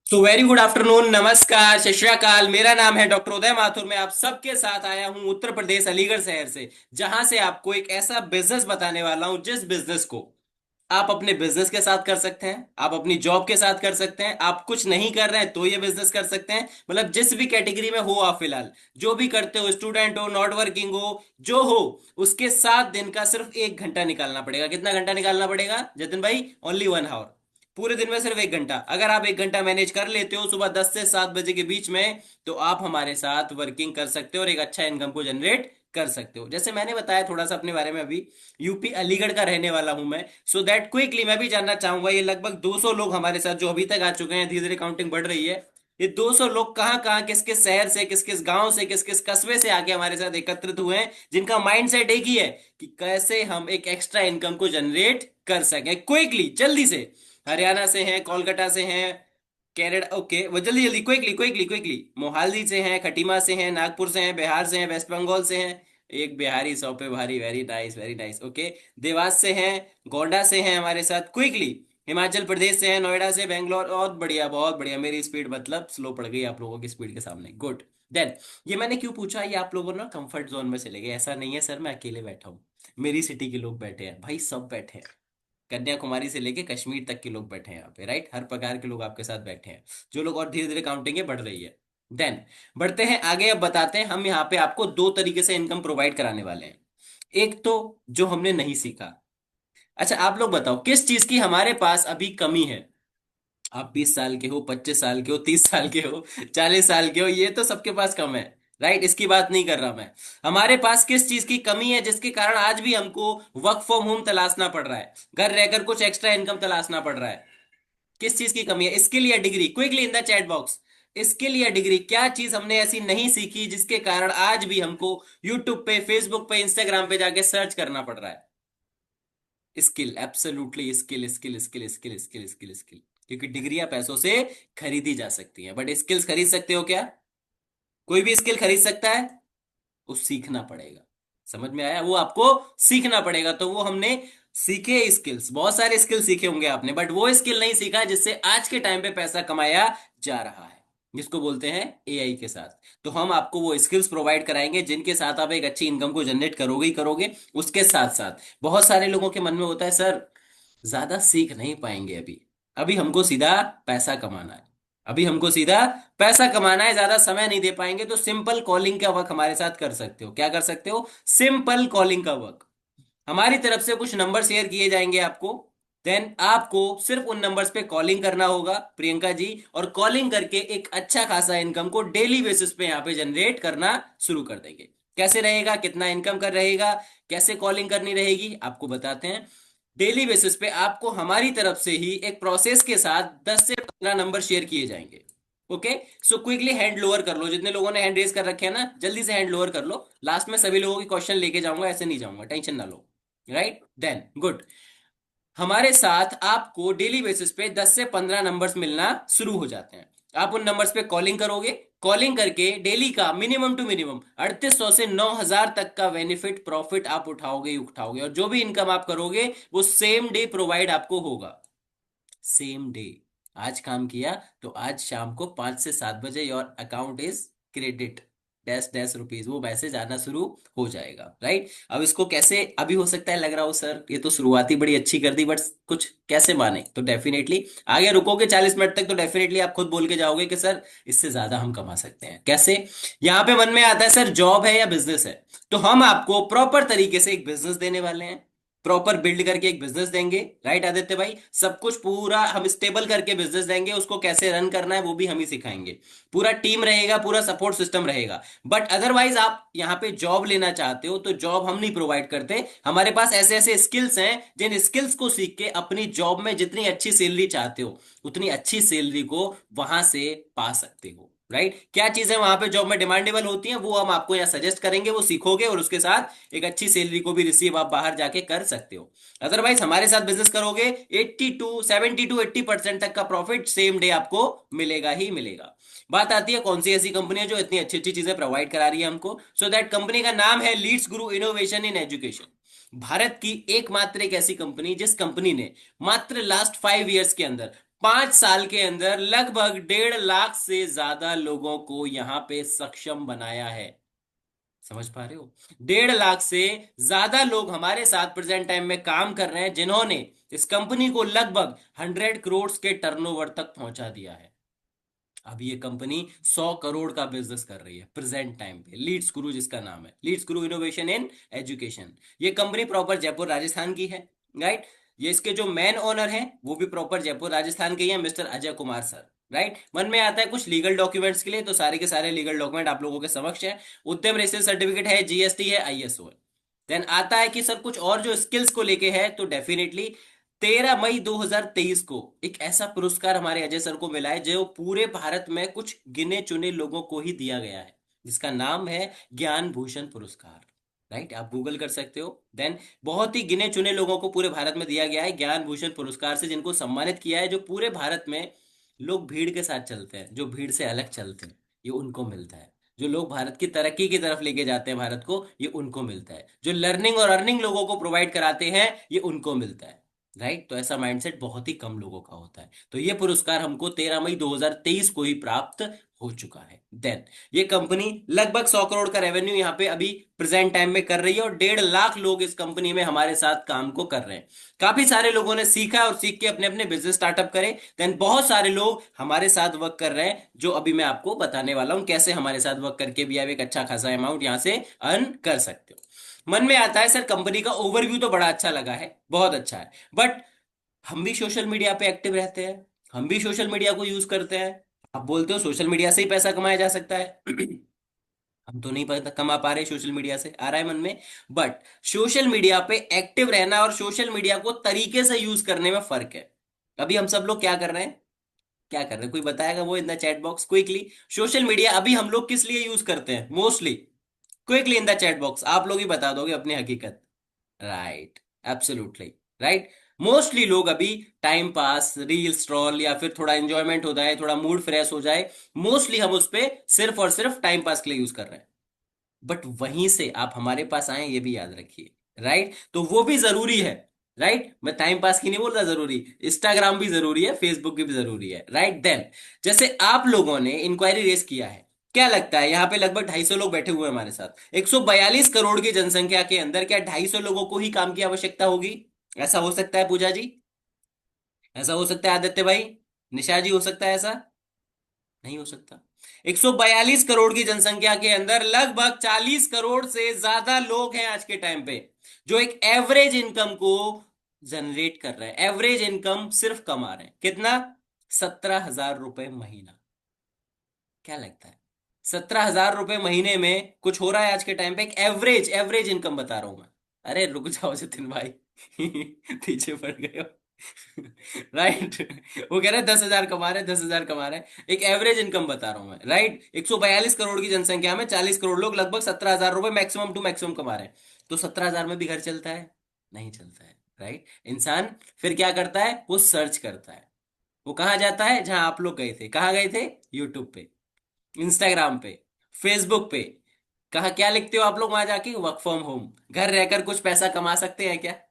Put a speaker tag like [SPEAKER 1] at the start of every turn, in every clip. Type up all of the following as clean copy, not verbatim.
[SPEAKER 1] So very good afternoon, नमस्कार, सत श्री अकाल। मेरा नाम है डॉक्टर उदय माथुर। मैं आप सबके साथ आया हूं उत्तर प्रदेश अलीगढ़ शहर से, जहां से आपको एक ऐसा बिजनेस बताने वाला हूं जिस बिजनेस को आप अपने बिजनेस के साथ कर सकते हैं, आप अपनी जॉब के साथ कर सकते हैं, आप कुछ नहीं कर रहे हैं तो ये बिजनेस कर सकते हैं। मतलब जिस भी कैटेगरी में हो आप फिलहाल, जो भी करते हो, स्टूडेंट हो, नॉट वर्किंग हो, जो हो, उसके 7 दिन का सिर्फ 1 घंटा निकालना पड़ेगा। कितना घंटा निकालना पड़ेगा जतिन भाई? Only 1 hour. पूरे दिन में सिर्फ 1 घंटा। अगर आप 1 घंटा मैनेज कर लेते हो सुबह 10 से 7 बजे के बीच में, तो आप हमारे साथ वर्किंग कर सकते हो और एक अच्छा इनकम को जनरेट कर सकते हो। जैसे मैंने बताया थोड़ा सा अपने बारे में अभी, यूपी अलीगढ़ का रहने वाला हूं मैं। सो दैट क्विकली मैं भी जानना चाहूंगा, ये लगभग 200 लोग हमारे साथ जो अभी तक आ चुके हैं, धीरे धीरे काउंटिंग बढ़ रही है। ये 200 लोग कहाँ कहाँ, किस किस शहर से, किस किस गांव से, किस किस कस्बे से आके हमारे साथ एकत्रित हुए हैं, जिनका माइंडसेट एक ही है कि कैसे हम एक एक्स्ट्रा इनकम को जनरेट कर सकें क्विकली, जल्दी से। हरियाणा से हैं, कोलकाता से हैं, कनाडा, ओके, वो जल्दी जल्दी, क्विकली क्विकली क्विकली, मोहाली से हैं, खटीमा से हैं, नागपुर से हैं, बिहार से हैं, वेस्ट बंगाल से हैं। एक बिहारी 100 पे भारी, very nice very nice, okay. Dewas से हैं, गोंडा से हैं हमारे साथ क्विकली। हिमाचल प्रदेश से हैं, नोएडा से, बेंगलोर। बहुत बढ़िया बहुत बढ़िया। मेरी स्पीड मतलब स्लो पड़ गई आप लोगों की स्पीड के सामने, गुड। देन ये मैंने क्यों पूछा, ये आप लोगों ने कंफर्ट जोन में चले गए। ऐसा नहीं है सर मैं अकेले बैठा हूँ, मेरी सिटी के लोग बैठे हैं भाई, सब बैठे हैं। कन्याकुमारी से लेके कश्मीर तक के लोग बैठे हैं यहाँ पे, राइट? हर प्रकार के लोग आपके साथ बैठे हैं जो लोग, और धीरे धीरे काउंटिंग बढ़ रही है। देन बढ़ते हैं आगे। अब बताते हैं हम यहाँ पे आपको दो तरीके से इनकम प्रोवाइड कराने वाले हैं। एक तो जो हमने नहीं सीखा। अच्छा आप लोग बताओ, किस चीज की हमारे पास अभी कमी है? आप 20 साल के हो, 25 साल के हो, 30 साल के हो, 40 साल के हो, ये तो सबके पास कम है, राइट? इसकी बात नहीं कर रहा मैं। हमारे पास किस चीज की कमी है जिसके कारण आज भी हमको वर्क फ्रॉम होम तलाशना पड़ रहा है, घर रहकर कुछ एक्स्ट्रा इनकम तलाशना पड़ रहा है? किस चीज की कमी है? स्किल या degree? Quickly in the chat box. Skill या डिग्री, क्या चीज हमने ऐसी नहीं सीखी जिसके कारण आज भी हमको यूट्यूब पे, फेसबुक पे, इंस्टाग्राम पे जाके सर्च करना पड़ रहा है? Skill, absolutely skill skill skill skill skill skill skill. क्योंकि डिग्रियां पैसों से खरीदी जा सकती हैं, बट स्किल्स खरीद सकते हो क्या? कोई भी स्किल खरीद सकता है? वो सीखना पड़ेगा। समझ में आया? वो आपको सीखना पड़ेगा। तो वो हमने सीखे स्किल्स, बहुत सारे स्किल सीखे होंगे आपने, बट वो स्किल नहीं सीखा जिससे आज के टाइम पे पैसा कमाया जा रहा है, जिसको बोलते हैं एआई के साथ। तो हम आपको वो स्किल्स प्रोवाइड कराएंगे जिनके साथ आप एक अच्छी इनकम को जनरेट करोगे ही करोगे। उसके साथ साथ बहुत सारे लोगों के मन में होता है, सर ज्यादा सीख नहीं पाएंगे अभी, अभी हमको सीधा पैसा कमाना है, अभी हमको सीधा पैसा कमाना है, ज्यादा समय नहीं दे पाएंगे। तो सिंपल कॉलिंग का वर्क हमारे साथ कर सकते हो। क्या कर सकते हो? सिंपल कॉलिंग का वर्क। हमारी तरफ से कुछ नंबर शेयर किए जाएंगे आपको। देन आपको सिर्फ उन नंबर्स पे कॉलिंग करना होगा प्रियंका जी, और कॉलिंग करके एक अच्छा खासा इनकम को डेली बेसिस पे यहाँ पे जनरेट करना शुरू कर देंगे। कैसे रहेगा, कितना इनकम कर रहेगा, कैसे कॉलिंग करनी रहेगी, आपको बताते हैं। डेली बेसिस पे आपको हमारी तरफ से ही एक प्रोसेस के साथ 10 से 15 नंबर शेयर किए जाएंगे। Okay. So quickly hand lower कर लो, जितने लोगों ने हैंड रेज कर रखे हैं ना, जल्दी से हैंड लोअर कर लो। लास्ट में सभी लोगों के क्वेश्चन लेके जाऊंगा, ऐसे नहीं जाऊंगा, टेंशन ना लो। Right, then good. हमारे साथ आपको डेली बेसिस पे 10 से 15 नंबर्स मिलना शुरू हो जाते हैं। आप उन नंबर्स पे कॉलिंग करोगे, कॉलिंग करके डेली का मिनिमम टू मिनिमम 3800 से 9000 तक का बेनिफिट, प्रॉफिट आप उठाओगे ही उठाओगे। और जो भी इनकम आप करोगे वो सेम डे प्रोवाइड आपको होगा। Same day. आज काम किया तो आज शाम को 5 से 7 बजे your account is credit dash dash rupees, वो मैसेज आना शुरू हो जाएगा, राइट? अब इसको कैसे अभी हो सकता है लग रहा हो, सर ये तो शुरुआती बड़ी अच्छी कर दी, बट कुछ कैसे माने? तो डेफिनेटली आगे रुकोगे 40 मिनट तक तो डेफिनेटली आप खुद बोल के जाओगे कि सर इससे ज्यादा हम कमा सकते हैं। कैसे? यहाँ पे मन में आता है सर जॉब है या बिजनेस है? तो हम आपको प्रॉपर तरीके से एक बिजनेस देने वाले हैं, प्रॉपर बिल्ड करके एक बिजनेस देंगे, राइट आदित्य भाई? सब कुछ पूरा हम स्टेबल करके बिजनेस देंगे, उसको कैसे रन करना है वो भी हम ही सिखाएंगे। पूरा टीम रहेगा, पूरा सपोर्ट सिस्टम रहेगा। बट अदरवाइज आप यहाँ पे जॉब लेना चाहते हो तो जॉब हम नहीं प्रोवाइड करते। हमारे पास ऐसे ऐसे स्किल्स हैं जिन स्किल्स को सीख के अपनी जॉब में जितनी अच्छी सैलरी चाहते हो उतनी अच्छी सैलरी को वहां से पा सकते हो, राइट? क्या चीजें वहां पे जॉब में डिमांडेबल होती हैं वो हम आपको यहाँ सजेस्ट करेंगे, वो सीखोगे और उसके साथ एक अच्छी सैलरी को भी रिसीव आप बाहर जाके कर सकते हो। अदरवाइज हमारे साथ बिजनेस करोगे 70 टू 80% तक का प्रॉफिट सेम डे आपको मिलेगा ही मिलेगा। बात आती है कौन सी ऐसी कंपनी है जो इतनी अच्छी अच्छी चीजें प्रोवाइड करा रही है हमको। सो दैट कंपनी का नाम है Leeds Guru innovation in education. Bharat की एकमात्र एक ऐसी कंपनी जिस कंपनी ने मात्र लास्ट 5 इयर्स के अंदर 5 साल के अंदर लगभग 1.5 लाख से ज्यादा लोगों को यहां पे सक्षम बनाया है। समझ पा रहे हो? 1.5 लाख से ज्यादा लोग हमारे साथ प्रेजेंट टाइम में काम कर रहे हैं, जिन्होंने इस कंपनी को लगभग 100 करोड़ के टर्नओवर तक पहुंचा दिया है। अब ये कंपनी 100 करोड़ का बिजनेस कर रही है प्रेजेंट टाइम पे। लीड्स गुरु जिसका नाम है, Leeds Guru innovation in education. ये कंपनी प्रॉपर जयपुर राजस्थान की है, राइट। ये इसके जो मेन ओनर हैं वो भी प्रॉपर जयपुर राजस्थान के ही हैं, mister Ajay Kumar sir, right. मन में आता है कुछ लीगल डॉक्यूमेंट्स के लिए, तो सारे के सारे लीगल डॉक्यूमेंट आप लोगों के समक्ष है। उद्यम रजिस्ट्रेशन सर्टिफिकेट है, जीएसटी है, आईएसओ है। देन आता है कि सर कुछ और जो स्किल्स को लेके है, तो डेफिनेटली 13 मई 2023 को एक ऐसा पुरस्कार हमारे अजय सर को मिला है जो पूरे भारत में कुछ गिने चुने लोगों को ही दिया गया है, जिसका नाम है ज्ञान भूषण पुरस्कार, राइट। आप गूगल कर सकते हो। देन बहुत ही गिने चुने लोगों को पूरे भारत में दिया गया है ज्ञान भूषण पुरस्कार से, जिनको सम्मानित किया है। जो पूरे भारत में लोग भीड़ के साथ चलते हैं, जो भीड़ से अलग चलते हैं, ये उनको मिलता है। जो लोग भारत की तरक्की की तरफ लेके जाते हैं भारत को, ये उनको मिलता है। जो लर्निंग और अर्निंग लोगों को प्रोवाइड कराते हैं, ये उनको मिलता है, राइट। तो ऐसा माइंडसेट बहुत ही कम लोगों का होता है। तो ये पुरस्कार हमको 13 मई 2023 को ही प्राप्त हो चुका है। देन ये कंपनी लगभग 100 करोड़ का रेवेन्यू यहाँ पे अभी प्रेजेंट टाइम में कर रही है, और 1.5 लाख लोग इस कंपनी में हमारे साथ काम को कर रहे हैं। काफी सारे लोगों ने सीखा और सीख के अपने अपने बिजनेस स्टार्टअप करे। देन बहुत सारे लोग हमारे साथ वर्क कर रहे हैं, जो अभी मैं आपको बताने वाला हूं कैसे हमारे साथ वर्क करके भी आप एक अच्छा खासा अमाउंट यहां से अर्न कर सकते हो। मन में आता है सर कंपनी का ओवरव्यू तो बड़ा अच्छा लगा है, बहुत अच्छा है, बट हम भी सोशल मीडिया पे एक्टिव रहते हैं, हम भी सोशल मीडिया को यूज करते हैं। आप बोलते हो सोशल मीडिया से ही पैसा कमाया जा सकता है। हम तो नहीं पता कमा पा रहे सोशल मीडिया से, आ रहा है मन में। बट सोशल मीडिया पे एक्टिव रहना और सोशल मीडिया को तरीके से यूज करने में फर्क है। अभी हम सब लोग क्या कर रहे हैं, क्या कर रहे हैं, कोई बताएगा वो in the chat box quickly? Social media अभी हम लोग किस लिए यूज करते हैं mostly? Quickly in the chat box आप लोग ही बता दोगे अपनी हकीकत। Right, absolutely right. मोस्टली लोग अभी टाइम पास, रील स्क्रॉल, या फिर थोड़ा एंजॉयमेंट हो जाए, थोड़ा मूड फ्रेश हो जाए, मोस्टली हम उस पे सिर्फ और सिर्फ टाइम पास के लिए यूज कर रहे हैं। बट वहीं से आप हमारे पास आए ये भी याद रखिए, राइट। तो वो भी जरूरी है, राइट। मैं टाइम पास की नहीं बोल रहा, जरूरी इंस्टाग्राम भी जरूरी है, फेसबुक भी जरूरी है, राइट। देन जैसे आप लोगों ने इंक्वायरी रेस किया है, क्या लगता है यहाँ पे लगभग 250 लोग बैठे हुए हैं हमारे साथ, 142 करोड़ की जनसंख्या के अंदर क्या 250 लोगों को ही काम की आवश्यकता होगी? ऐसा हो सकता है पूजा जी? ऐसा हो सकता है आदित्य भाई? निशा जी, हो सकता है ऐसा? नहीं हो सकता। 142 करोड़ की जनसंख्या के अंदर लगभग 40 करोड़ से ज्यादा लोग हैं आज के टाइम पे, जो एक एवरेज इनकम को जनरेट कर रहे हैं। एवरेज इनकम सिर्फ कमा रहे हैं कितना? 17,000 रुपए महीना। क्या लगता है 17,000 रुपए महीने में कुछ हो रहा है आज के टाइम पे? एक एवरेज एवरेज इनकम बता रहा हूं मैं। अरे रुक जाओ जतिन भाई, पीछे पड़ गए हो। राइट। वो कह रहे हैं 10,000 कमा रहे हैं, 10,000 कमा रहे हैं, एक एवरेज इनकम बता रहा हूं मैं, राइट। 142 करोड़ की जनसंख्या में 40 करोड़ लोग लगभग 17,000 रुपए मैक्सिमम टू मैक्सिमम कमा रहे हैं। तो 17,000 में भी घर चलता है? नहीं चलता है, राइट। इंसान फिर क्या करता है? वो सर्च करता है। वो कहाँ जाता है? जहां आप लोग गए थे, कहाँ गए थे? यूट्यूब पे, इंस्टाग्राम पे, फेसबुक पे। कहा क्या लिखते हो आप लोग वहां जाके? वर्क फ्रॉम होम, घर रहकर कुछ पैसा कमा सकते हैं क्या?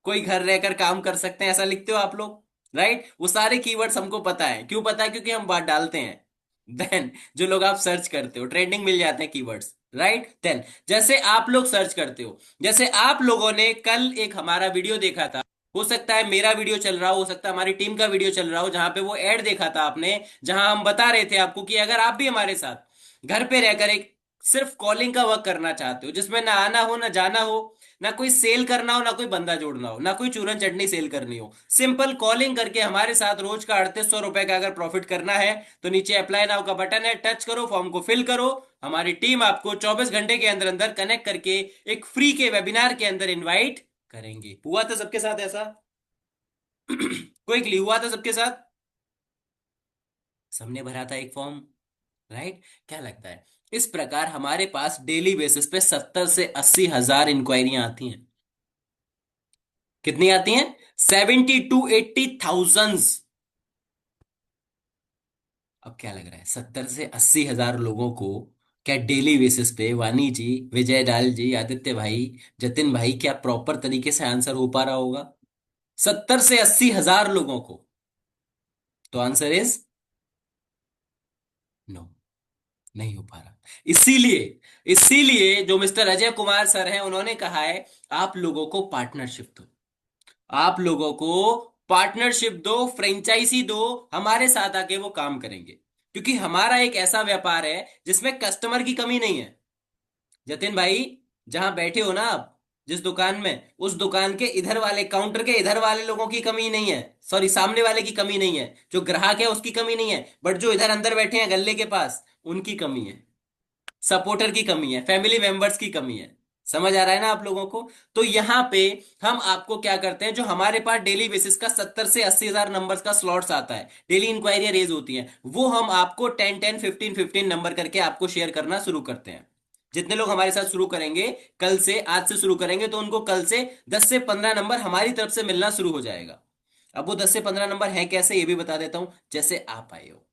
[SPEAKER 1] कोई घर रहकर काम कर सकते हैं, ऐसा लिखते हो आप लोग, राइट। वो सारे कीवर्ड्स हमको पता है। क्यों पता है? क्योंकि हम बात डालते हैं। देन जो लोग आप सर्च करते हो, ट्रेंडिंग मिल जाते हैं कीवर्ड्स, राइट। देन जैसे आप लोग सर्च करते हो, जैसे आप लोगों ने कल एक हमारा वीडियो देखा था, हो सकता है मेरा वीडियो चल रहा हो सकता है हमारी टीम का वीडियो चल रहा हो, जहां पे वो ऐड देखा था आपने, जहां हम बता रहे थे आपको कि अगर आप भी हमारे साथ घर पे रहकर एक सिर्फ कॉलिंग का वर्क करना चाहते हो, जिसमें ना आना हो ना जाना हो, ना कोई सेल करना हो, ना कोई बंदा जोड़ना हो, ना कोई चूरन चटनी सेल करनी हो, सिंपल कॉलिंग करके हमारे साथ रोज का 3800 रुपए का अगर प्रॉफिट करना है, तो नीचे अप्लाई नाउ का बटन है, टच करो, फॉर्म को फिल करो। हमारी टीम आपको 24 घंटे के अंदर अंदर कनेक्ट करके एक फ्री के वेबिनार के अंदर इनवाइट करेंगे। हुआ था सबके साथ ऐसा? क्विकली हुआ था सबके साथ? सबने भरा था एक फॉर्म, राइट। क्या लगता है इस प्रकार हमारे पास डेली बेसिस पे 70 से 80 हजार इंक्वायरियां आती हैं। कितनी आती हैं? 70 to 80 थाउजेंड। अब क्या लग रहा है 70 से 80 हजार लोगों को क्या डेली बेसिस पे वानी जी, विजय डाल जी, आदित्य भाई, जतिन भाई, क्या प्रॉपर तरीके से आंसर हो पा रहा होगा? 70 से 80 हजार लोगों को तो आंसर इज नो, नहीं हो पा रहा। इसीलिए इसीलिए जो मिस्टर अजय कुमार सर हैं उन्होंने कहा है, आप लोगों को पार्टनरशिप दो, आप लोगों को पार्टनरशिप दो, फ्रेंचाइजी दो, हमारे साथ आके वो काम करेंगे। क्योंकि हमारा एक ऐसा व्यापार है जिसमें कस्टमर की कमी नहीं है। जतिन भाई, जहां बैठे हो ना आप, जिस दुकान में, उस दुकान के इधर वाले काउंटर के इधर वाले लोगों की कमी नहीं है, सॉरी सामने वाले की कमी नहीं है, जो ग्राहक है उसकी कमी नहीं है, बट जो इधर अंदर बैठे हैं गल्ले के पास, उनकी कमी है, सपोर्टर की कमी है, फैमिली मेंबर्स की कमी है। समझ आ रहा है ना आप लोगों को? तो यहां पे हम आपको क्या करते हैं, जो हमारे पास डेली बेसिस का 70 से 80 हजार नंबर्स का स्लॉट्स आता है, डेली इंक्वायरी रेज होती है, वो हम आपको 10 10 15 15 नंबर करके आपको शेयर करना शुरू करते हैं। जितने लोग हमारे साथ शुरू करेंगे, कल से, आज से शुरू करेंगे, तो उनको कल से 10 से 15 नंबर हमारी तरफ से मिलना शुरू हो जाएगा। अब वो 10 से 15 नंबर है कैसे, ये भी बता देता हूं। जैसे आप आए हो,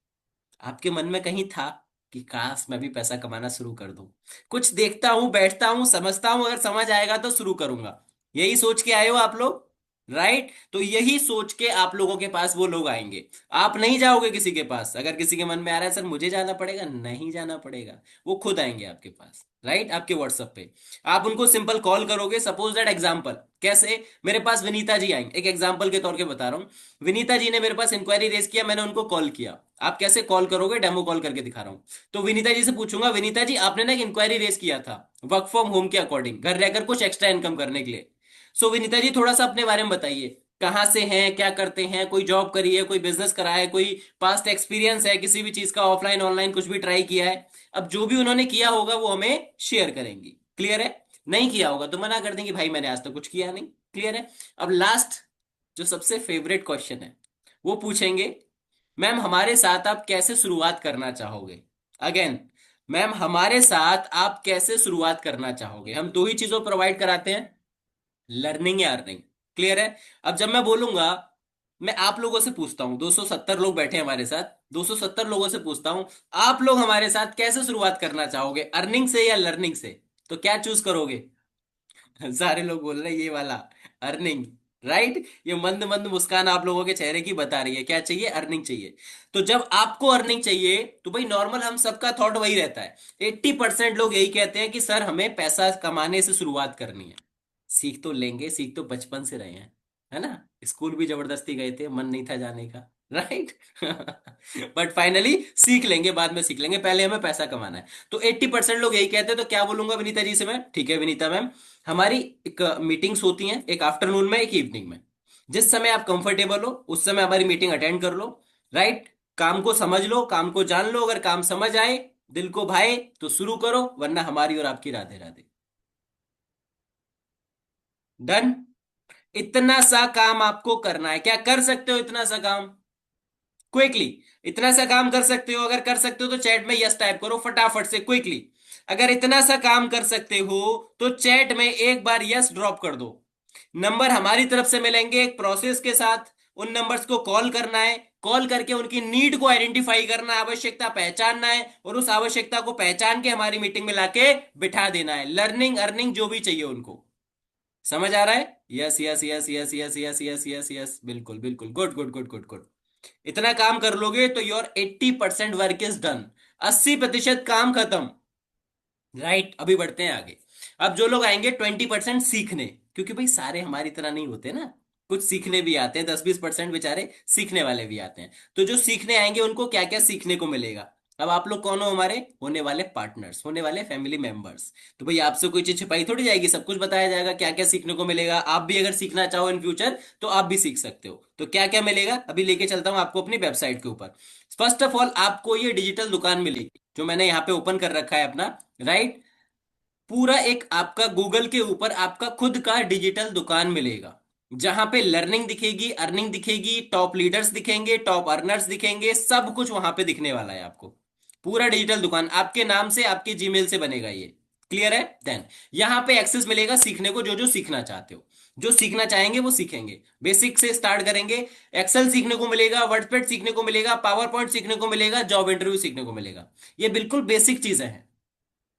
[SPEAKER 1] आपके मन में कहीं था कि काश मैं भी पैसा कमाना शुरू कर दूं, कुछ देखता हूं, बैठता हूं, समझता हूं, अगर समझ आएगा तो शुरू करूंगा, यही सोच के आए हो आप लोग, राइट? तो यही सोच के आप लोगों के पास वो लोग आएंगे। आप नहीं जाओगे किसी के पास। अगर किसी के मन में आ रहा है सर मुझे जाना पड़ेगा, नहीं जाना पड़ेगा, वो खुद आएंगे आपके पास, राइट? आपके व्हाट्सएप पे आप उनको सिंपल कॉल करोगे, सपोज दैट एग्जांपल, कैसे, मेरे पास विनीता जी आएंगे, एक एग्जांपल के तौर पे बता रहा हूं। विनीता जी ने मेरे पास इंक्वायरी रेज किया, मैंने उनको कॉल किया। आप कैसे कॉल करोगे, डेमो कॉल करके दिखा रहा हूं। तो विनीता जी से पूछूंगा, विनीता जी आपने ना एक इंक्वायरी रेज किया था वर्क फ्रॉम होम के अकॉर्डिंग, घर रहकर कुछ एक्स्ट्रा इनकम करने के लिए। सो विनीता जी थोड़ा सा अपने बारे में बताइए, कहाँ से हैं, क्या करते हैं, कोई जॉब करी है, कोई बिजनेस करा है, कोई पास्ट एक्सपीरियंस है किसी भी चीज का, ऑफलाइन ऑनलाइन कुछ भी ट्राई किया है। अब जो भी उन्होंने किया होगा वो हमें शेयर करेंगी, क्लियर है? नहीं किया होगा तो मना कर देंगे, भाई मैंने आज तक कुछ किया नहीं, क्लियर है? अब लास्ट, जो सबसे फेवरेट क्वेश्चन है, वो पूछेंगे, मैम हमारे साथ आप कैसे शुरुआत करना चाहोगे? अगेन, मैम हमारे साथ आप कैसे शुरुआत करना चाहोगे? हम दो ही चीजों प्रोवाइड कराते हैं, लर्निंग या अर्निंग, क्लियर है? अब जब मैं बोलूंगा, मैं आप लोगों से पूछता हूं, 270 लोग बैठे हैं हमारे साथ, 270 लोगों से पूछता हूं, आप लोग हमारे साथ कैसे शुरुआत करना चाहोगे, अर्निंग से या लर्निंग से? तो क्या चूज करोगे? सारे लोग बोल रहे हैं ये वाला, अर्निंग, राइट? ये मंद मंद मुस्कान आप लोगों के चेहरे की बता रही है, क्या चाहिए? अर्निंग चाहिए। तो जब आपको अर्निंग चाहिए तो भाई नॉर्मल हम सबका थॉट वही रहता है, 80% लोग यही कहते हैं कि सर हमें पैसा कमाने से शुरुआत करनी है। सीख तो लेंगे, सीख तो बचपन से रहे हैं, है ना? स्कूल भी जबरदस्ती गए थे, मन नहीं था जाने का, राइट? बट फाइनली सीख लेंगे, बाद में सीख लेंगे, पहले हमें पैसा कमाना है। तो 80% लोग यही कहते हैं। तो क्या बोलूंगा विनीता जी से मैं, ठीक है विनीता मैम, हमारी एक मीटिंग्स होती हैं, एक आफ्टरनून में, एक इवनिंग में, जिस समय आप कंफर्टेबल हो उस समय हमारी मीटिंग अटेंड कर लो, राइट? काम को समझ लो, काम को जान लो, अगर काम समझ आए, दिल को भाए, तो शुरू करो, वरना हमारी और आपकी राधे राधे। डन? इतना सा काम आपको करना है, क्या कर सकते हो इतना सा काम? क्विकली, इतना सा काम कर सकते हो? अगर कर सकते हो तो चैट में यस टाइप करो फटाफट से, क्विकली। अगर इतना सा काम कर सकते हो तो चैट में एक बार यस ड्रॉप कर दो। नंबर हमारी तरफ से मिलेंगे एक प्रोसेस के साथ, उन नंबर्स को कॉल करना है, कॉल करके उनकी नीड को आइडेंटिफाई करना है, आवश्यकता पहचानना है, और उस आवश्यकता को पहचान के हमारी मीटिंग में लाके बिठा देना है, लर्निंग अर्निंग जो भी चाहिए उनको। समझ आ रहा है? Yes yes yes yes yes yes yes yes yes, बिल्कुल बिल्कुल, good good good good good. इतना काम कर लोगे तो योर 80% वर्क इज डन, 80% काम खत्म, राइट? अभी बढ़ते हैं आगे। अब जो लोग आएंगे 20% सीखने, क्योंकि भाई सारे हमारी तरह नहीं होते ना, कुछ सीखने भी आते हैं, 10 20% बेचारे सीखने वाले भी आते हैं। तो जो सीखने आएंगे उनको क्या क्या सीखने को मिलेगा? अब आप लोग कौन हो? हमारे होने वाले पार्टनर्स, होने वाले फैमिली मेंबर्स। तो भाई आपसे कोई चीज छिपाई थोड़ी जाएगी, सब कुछ बताया जाएगा, क्या क्या सीखने को मिलेगा। आप भी अगर सीखना चाहो इन फ्यूचर तो आप भी सीख सकते हो। तो क्या क्या मिलेगा, अभी लेके चलता हूं आपको अपनी वेबसाइट के ऊपर। फर्स्ट ऑफ ऑल आपको ये डिजिटल दुकान मिलेगी, जो मैंने यहाँ पे ओपन कर रखा है अपना, राइट? पूरा एक आपका गूगल के ऊपर आपका खुद का डिजिटल दुकान मिलेगा, जहां पे लर्निंग दिखेगी, अर्निंग दिखेगी, टॉप लीडर्स दिखेंगे, टॉप अर्नर्स दिखेंगे, सब कुछ वहां पे दिखने वाला है आपको। पूरा डिजिटल दुकान आपके नाम से, आपके जीमेल से बनेगा ये, क्लियर है? देन यहां पे एक्सेस मिलेगा सीखने को, जो जो सीखना चाहते हो, जो सीखना चाहेंगे वो सीखेंगे। बेसिक से स्टार्ट करेंगे, एक्सेल सीखने को मिलेगा, वर्डपैड सीखने को मिलेगा, पावर पॉइंट सीखने को मिलेगा, जॉब इंटरव्यू सीखने को मिलेगा। ये बिल्कुल बेसिक चीजें हैं।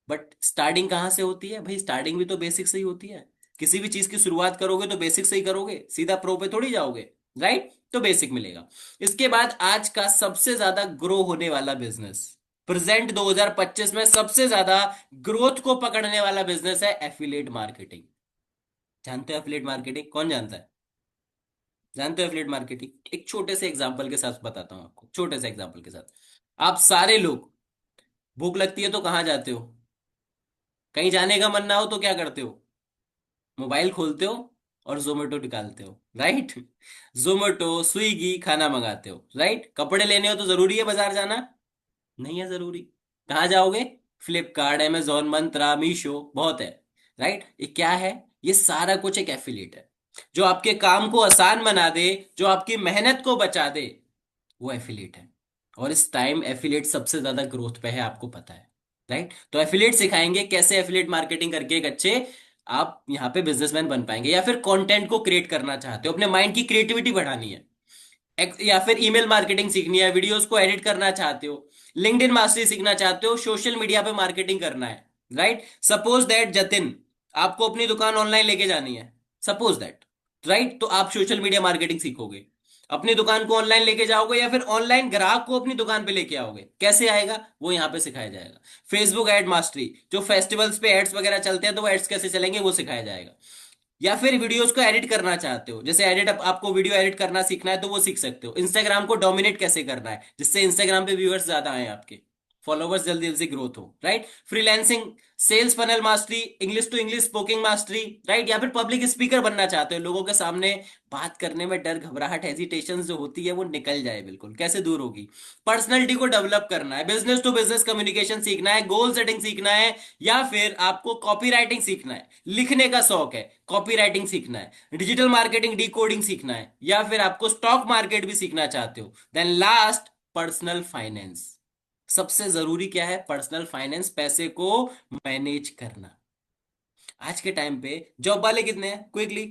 [SPEAKER 1] बट स्टार्टिंग कहां से होती है भाई? स्टार्टिंग भी तो बेसिक से ही होती है। किसी भी चीज की शुरुआत करोगे तो बेसिक से ही करोगे, सीधा प्रो पे थोड़ी जाओगे। राइट, तो बेसिक मिलेगा। इसके बाद आज का सबसे ज्यादा ग्रो होने वाला बिजनेस, प्रेजेंट 2025 में सबसे ज्यादा ग्रोथ को पकड़ने वाला बिजनेस है एफिलिएट मार्केटिंग। जानते हो एफिलिएट मार्केटिंग? कौन जानता है? जानते हो एफिलिएट मार्केटिंग? एक छोटे से एग्जांपल के साथ बताता हूं आपको, छोटे से एग्जांपल के साथ। आप सारे लोग भूख लगती है तो कहाँ जाते हो? कहीं जाने का मन ना हो तो क्या करते हो? मोबाइल खोलते हो और जोमेटो निकालते हो, राइट? जोमेटो, स्विगी, खाना मंगाते हो, राइट? कपड़े लेने हो तो जरूरी है बाजार जाना? नहीं है जरूरी। कहाँ जाओगे? फ्लिपकार्ट, amazon, मंत्रा, मीशो, बहुत है, राइट? ये क्या है? ये सारा कुछ एक एफिलिएट है, जो आपके काम को आसान बना दे, जो आपकी मेहनत को बचा दे, वो एफिलिएट है। और इस टाइम एफिलिएट सबसे ज्यादा ग्रोथ पे है, आपको पता है, राइट? तो एफिलिएट सिखाएंगे कैसे एफिलिएट मार्केटिंग करके एक अच्छे आप यहाँ पे बिजनेसमैन बन पाएंगे। या फिर कंटेंट को क्रिएट करना चाहते हो, अपने माइंड की क्रिएटिविटी बढ़ानी है, या फिर ईमेल मार्केटिंग सीखनी है, वीडियोस को एडिट करना चाहते हो, लिंक्डइन मास्टरी सीखना चाहते हो, सोशल मीडिया पे मार्केटिंग करना है, राइट? सपोज दैट जतिन, आपको अपनी दुकान ऑनलाइन लेके जानी है, सपोज दैट, राइट? तो आप सोशल मीडिया मार्केटिंग सीखोगे, अपनी दुकान को ऑनलाइन लेके जाओगे, या फिर ऑनलाइन ग्राहक को अपनी दुकान पे लेके आओगे, कैसे आएगा वो यहाँ पे सिखाया जाएगा। फेसबुक एड मास्टरी, जो फेस्टिवल्स पे एड्स वगैरह चलते हैं तो वो एड्स कैसे चलेंगे वो सिखाया जाएगा। या फिर वीडियोस को एडिट करना चाहते हो, जैसे एडिट, आपको वीडियो एडिट करना सीखना है तो वो सीख सकते हो। इंस्टाग्राम को डोमिनेट कैसे करना है जिससे इंस्टाग्राम पे व्यूअर्स ज्यादा आए, आपके फॉलोवर्स जल्दी जल्दी ग्रोथ हो, right? Freelancing, sales funnel mastery, English to English speaking mastery, right? या फिर पब्लिक स्पीकर बनना चाहते हो, लोगों के सामने बात करने में डर, घबराहट, हेजिटेशन जो होती है वो निकल जाए, बिल्कुल कैसे दूर होगी। पर्सनैलिटी को डेवलप करना है, बिजनेस टू बिजनेस कम्युनिकेशन सीखना है, गोल सेटिंग सीखना है, या फिर आपको कॉपी राइटिंग सीखना है, लिखने का शौक है, कॉपी राइटिंग सीखना है, डिजिटल मार्केटिंग डीकोडिंग सीखना है, या फिर आपको स्टॉक मार्केट भी सीखना चाहते हो। Then last, personal finance. सबसे जरूरी क्या है? पर्सनल फाइनेंस, पैसे को मैनेज करना। आज के टाइम पे जॉब वाले कितने हैं? क्विकली,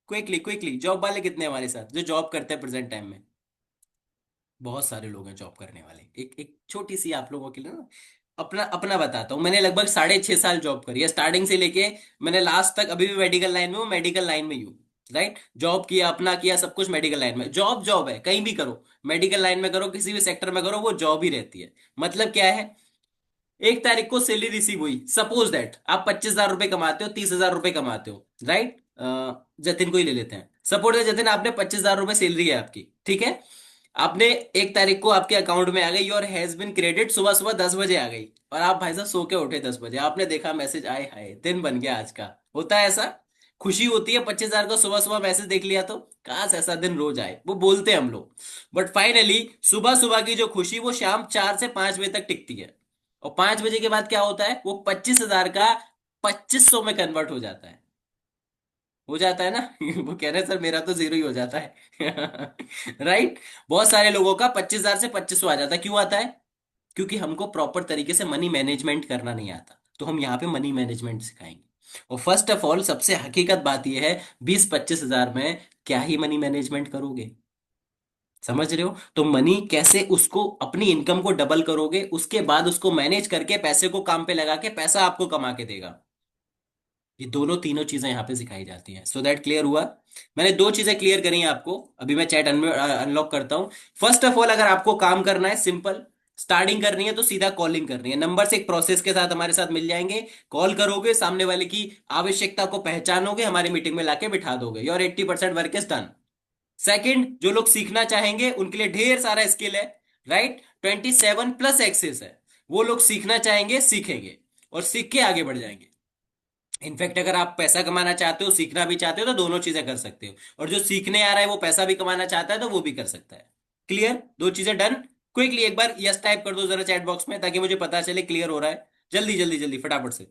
[SPEAKER 1] क्विकली क्विकली, जॉब वाले कितने हैं हमारे साथ जो जॉब करते हैं प्रेजेंट टाइम में? बहुत सारे लोग हैं जॉब करने वाले। एक एक छोटी सी आप लोगों के लिए ना, अपना अपना बताता हूँ। मैंने लगभग 6.5 साल जॉब करी है, स्टार्टिंग से लेके मैंने लास्ट तक। अभी भी मेडिकल लाइन में हूँ, मेडिकल लाइन में ही हूँ, राइट? जॉब किया, अपना किया, सब कुछ मेडिकल लाइन में। जॉब जॉब है, कहीं भी करो, मेडिकल लाइन में करो, किसी भी सेक्टर में करो, वो जॉब ही रहती है। मतलब क्या है? 1 तारीख को सैलरी रिसीव हुई, सपोज दैट आप 25,000 रुपए कमाते हो, 30,000 रुपए कमाते हो, राइट? जतिन को ही ले लेते हैं, सपोज दैट जतिन, आपने 25,000 रुपए सैलरी है आपकी, ठीक है? आपने 1 तारीख को आपके अकाउंट में आ गई, योर हैज बिन क्रेडिट, सुबह सुबह 10 बजे आ गई, और आप भाई साहब सो के उठे 10 बजे, आपने देखा मैसेज, आए हाय दिन बन गया आज का। होता है ऐसा? खुशी होती है 25,000 को सुबह सुबह मैसेज देख लिया तो, काश ऐसा दिन रोज आए, वो बोलते हैं हम लोग। बट फाइनली सुबह सुबह की जो खुशी वो शाम 4 से 5 बजे तक टिकती है, और 5 बजे के बाद क्या होता है? वो 25,000 का 2500 में कन्वर्ट हो जाता है। हो जाता है ना? वो कह रहे हैं सर मेरा तो जीरो ही हो जाता है। राइट? बहुत सारे लोगों का 25,000 से 2500 आ जाता है। क्यों आता है? क्योंकि हमको प्रॉपर तरीके से मनी मैनेजमेंट करना नहीं आता, तो हम यहाँ पे मनी मैनेजमेंट सिखाएंगे। और फर्स्ट ऑफ ऑल सबसे हकीकत बात यह है, 20-25 हजार में क्या ही मनी मैनेजमेंट करोगे? समझ रहे हो? तो मनी कैसे उसको, अपनी इनकम को डबल करोगे, उसके बाद उसको मैनेज करके पैसे को काम पे लगा के पैसा आपको कमा के देगा। ये दोनों तीनों चीजें यहाँ पे सिखाई जाती हैं। सो दैट क्लियर हुआ? मैंने 2 चीजें क्लियर करी हैं आपको। अभी मैं चैट अनलॉक करता हूँ। फर्स्ट ऑफ ऑल, अगर आपको काम करना है, सिंपल स्टार्टिंग करनी है, तो सीधा कॉलिंग करनी है। नंबर से एक प्रोसेस के साथ हमारे साथ मिल जाएंगे। कॉल करोगे, सामने वाले की आवश्यकता को पहचानोगे, हमारी मीटिंग में लाके बिठा दोगे, your 80% work is done. Second, जो लोग सीखना चाहेंगे उनके लिए ढेर सारा स्किल है, राइट? 27+ एक्सेस है। वो लोग सीखना चाहेंगे, सीखेंगे, और सीख के आगे बढ़ जाएंगे। इनफैक्ट अगर आप पैसा कमाना चाहते हो, सीखना भी चाहते हो, तो दोनों चीजें कर सकते हो। और जो सीखने आ रहा है वो पैसा भी कमाना चाहता है तो वो भी कर सकता है। क्लियर? 2 चीजें डन। क्विकली एक बार यस टाइप कर दो जरा चैट बॉक्स में, ताकि मुझे पता चले क्लियर हो रहा है। जल्दी जल्दी जल्दी फटाफट से।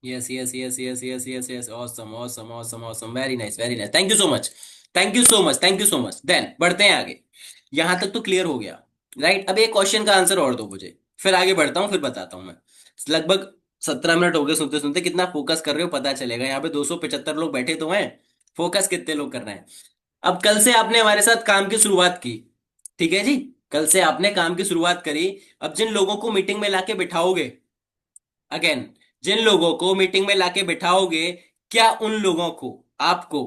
[SPEAKER 1] Yes yes yes yes yes yes yes, awesome awesome awesome awesome, very nice very nice, thank you so much, thank you so much, thank you so much. Then बढ़ते हैं आगे। यहां तक तो क्लियर हो गया, राइट? अब एक क्वेश्चन का आंसर और दो मुझे, फिर आगे बढ़ता हूँ, फिर बताता हूँ मैं। लगभग 17 मिनट हो गए सुनते सुनते। कितना फोकस कर रहे हो पता चलेगा। यहाँ पे 275 लोग बैठे तो हैं, फोकस कितने लोग कर रहे हैं। अब कल से आपने हमारे साथ काम की शुरुआत की, ठीक है जी? कल से आपने काम की शुरुआत करी। अब जिन लोगों को मीटिंग में लाके बिठाओगे, अगेन, जिन लोगों को मीटिंग में लाके बिठाओगे, क्या उन लोगों को आपको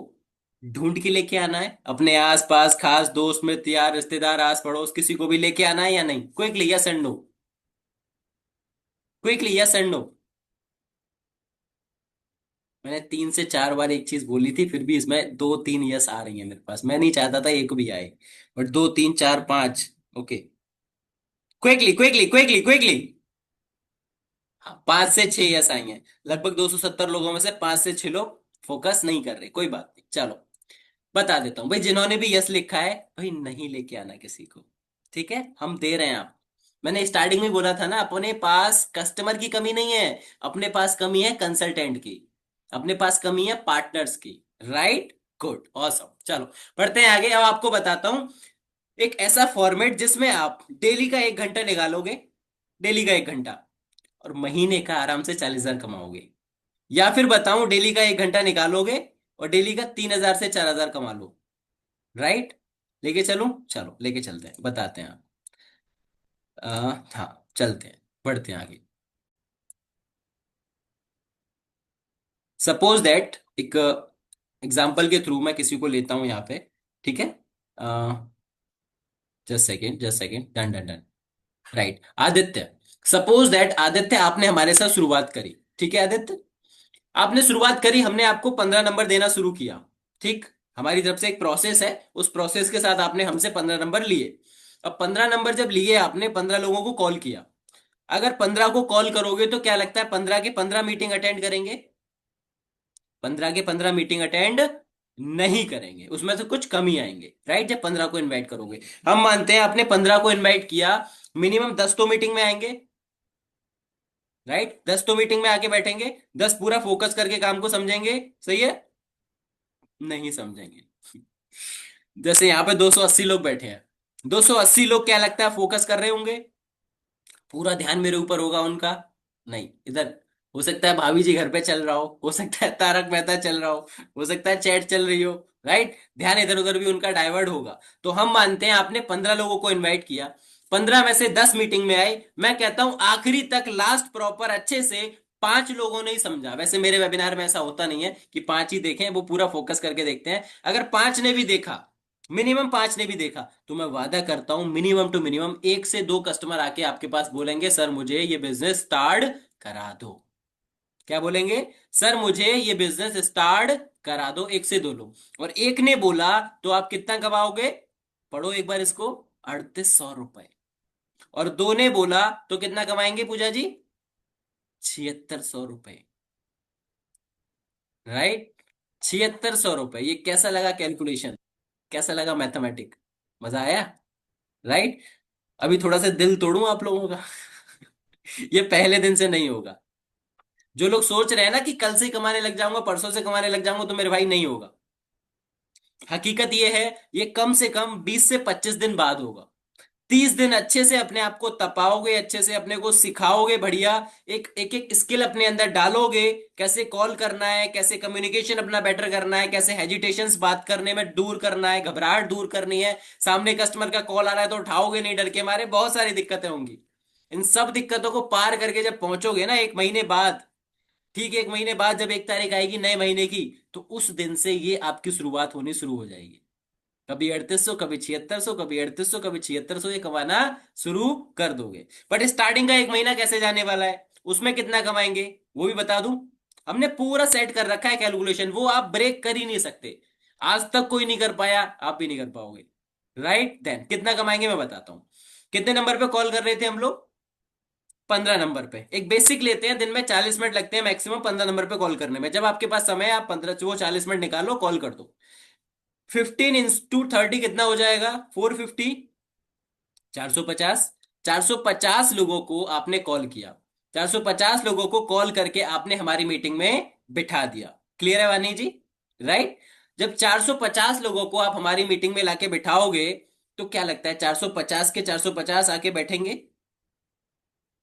[SPEAKER 1] ढूंढ के लेके आना है? अपने आसपास खास दोस्त मित्र यार रिश्तेदार आस पड़ोस किसी को भी लेके आना है या नहीं? Quickly yes and no. Quickly yes and no. मैंने 3 से 4 बार एक चीज बोली थी, फिर भी इसमें 2 3 यस आ रही है मेरे पास। मैं नहीं चाहता था एक भी आए, but 2 3 4 5। Okay, quickly quickly quickly quickly. हाँ, 5 से 6 यस आई हैं। लगभग 270 लोगों में से 5 से 6 लोग फोकस नहीं कर रहे। कोई बात नहीं, चलो बता देता हूँ भाई। जिन्होंने भी यस लिखा है भाई, नहीं लेके आना किसी को। ठीक है, हम दे रहे हैं आप। मैंने स्टार्टिंग में बोला था ना, अपने पास कस्टमर की कमी नहीं है, अपने पास कमी है कंसल्टेंट की, अपने पास कमी है पार्टनर्स की। Right, good, awesome. चलो बढ़ते हैं आगे। अब आपको बताता हूं एक ऐसा फॉर्मेट जिसमें आप डेली का 1 घंटा निकालोगे, डेली का 1 घंटा, और महीने का आराम से 40,000 कमाओगे। या फिर बताऊं, डेली का 1 घंटा निकालोगे और डेली का 3,000 से 4,000 कमा लो। राइट, लेके चलूं? चलो लेके चलते हैं, बताते हैं आप। हाँ चलते हैं, बढ़ते हैं आगे। सपोज दैट, एक एग्जाम्पल के थ्रू मैं किसी को लेता हूं यहाँ पे। ठीक है, just second just second, done done done. Right, Aditya. Suppose that Aditya, आपने हमारे साथ शुरुआत करी। ठीक है आदित्य, आपने शुरुआत करी, हमने आपको 15 नंबर देना शुरू किया। ठीक, हमारी तरफ से एक प्रोसेस है, उस प्रोसेस के साथ आपने हमसे 15 नंबर लिए। अब 15 नंबर जब लिए, आपने 15 लोगों को कॉल किया। अगर 15 को कॉल करोगे तो क्या लगता है 15 के 15 मीटिंग अटेंड करेंगे? 15 के 15 मीटिंग अटेंड नहीं करेंगे, उसमें से कुछ कमी आएंगे। राइट, जब 15 को इनवाइट करोगे, हम मानते हैं आपने 15 को इनवाइट किया, मिनिमम 10 तो मीटिंग में आएंगे। राइट, 10 तो मीटिंग में आके बैठेंगे, 10 पूरा फोकस करके काम को समझेंगे। सही है? नहीं समझेंगे। जैसे यहाँ पे 280 लोग बैठे हैं, 280 लोग क्या लगता है फोकस कर रहे होंगे? पूरा ध्यान मेरे ऊपर होगा उनका? नहीं, इधर हो सकता है भाभी जी घर पे चल रहा हो सकता है तारक मेहता चल रहा हो सकता है चैट चल रही हो। राइट, ध्यान इधर उधर भी उनका डाइवर्ट होगा। तो हम मानते हैं आपने 15 लोगों को इनवाइट किया, 15 में से 10 मीटिंग में आए। मैं कहता हूं आखिरी तक लास्ट प्रॉपर अच्छे से 5 लोगों ने ही समझा। वैसे मेरे वेबिनार में ऐसा होता नहीं है कि 5 ही देखें, वो पूरा फोकस करके देखते हैं। अगर 5 ने भी देखा, मिनिमम 5 ने भी देखा, तो मैं वादा करता हूं मिनिमम टू मिनिमम 1 से 2 कस्टमर आके आपके पास बोलेंगे सर मुझे ये बिजनेस स्टार्ट करा दो। क्या बोलेंगे? सर मुझे ये बिजनेस स्टार्ट करा दो, 1 से 2 लोग। और एक ने बोला तो आप कितना कमाओगे? पढ़ो एक बार इसको, 3800 रुपए। और 2 ने बोला तो कितना कमाएंगे पूजा जी? 7600 रुपए। राइट, 7600 रुपए। ये कैसा लगा कैलकुलेशन? कैसा लगा मैथमेटिक? मजा आया? राइट, अभी थोड़ा सा दिल तोड़ूं आप लोगों का। ये पहले दिन से नहीं होगा। जो लोग सोच रहे हैं ना कि कल से ही कमाने लग जाऊंगा, परसों से कमाने लग जाऊंगा, तो मेरे भाई नहीं होगा। हकीकत ये है, ये कम से कम 20 से 25 दिन बाद होगा। 30 दिन अच्छे से अपने आप को तपाओगे, अच्छे से अपने को सिखाओगे, बढ़िया एक एक एक स्किल अपने अंदर डालोगे। कैसे कॉल करना है, कैसे कम्युनिकेशन अपना बेटर करना है, कैसे हेजिटेशंस बात करने में दूर करना है, घबराहट दूर करनी है। सामने कस्टमर का कॉल आ रहा है तो उठाओगे नहीं डर के मारे, बहुत सारी दिक्कतें होंगी। इन सब दिक्कतों को पार करके जब पहुंचोगे ना 1 महीने बाद, ठीक है, 1 महीने बाद जब 1 तारीख आएगी नए महीने की, तो उस दिन से ये आपकी शुरुआत होनी शुरू हो जाएगी। कभी 3800, कभी 7600, कभी 3800, कभी 7600, ये कमाना शुरू कर दोगे। बट स्टार्टिंग का 1 महीना कैसे जाने वाला है, उसमें कितना कमाएंगे वो भी बता दूं। हमने पूरा सेट कर रखा है कैलकुलेशन, वो आप ब्रेक कर ही नहीं सकते। आज तक कोई नहीं कर पाया, आप भी नहीं कर पाओगे। राइट, देन कितना कमाएंगे मैं बताता हूं। कितने नंबर पे कॉल कर रहे थे हम लोग? 15 नंबर पे। एक बेसिक लेते हैं, दिन में 40 मिनट लगते हैं मैक्सिमम 15 नंबर पे कॉल करने में। जब आपके पास समय है, आप 15 वो 40 मिनट निकालो, कॉल कर दो। 15 × 30 कितना हो जाएगा? 450। 450। 450 लोगों को आपने कॉल किया, 450 लोगों को कॉल करके आपने हमारी मीटिंग में बिठा दिया। क्लियर है वानी जी? राइट, जब 450 लोगों को आप हमारी मीटिंग में लाके बिठाओगे, तो क्या लगता है 450 के 450 आके बैठेंगे?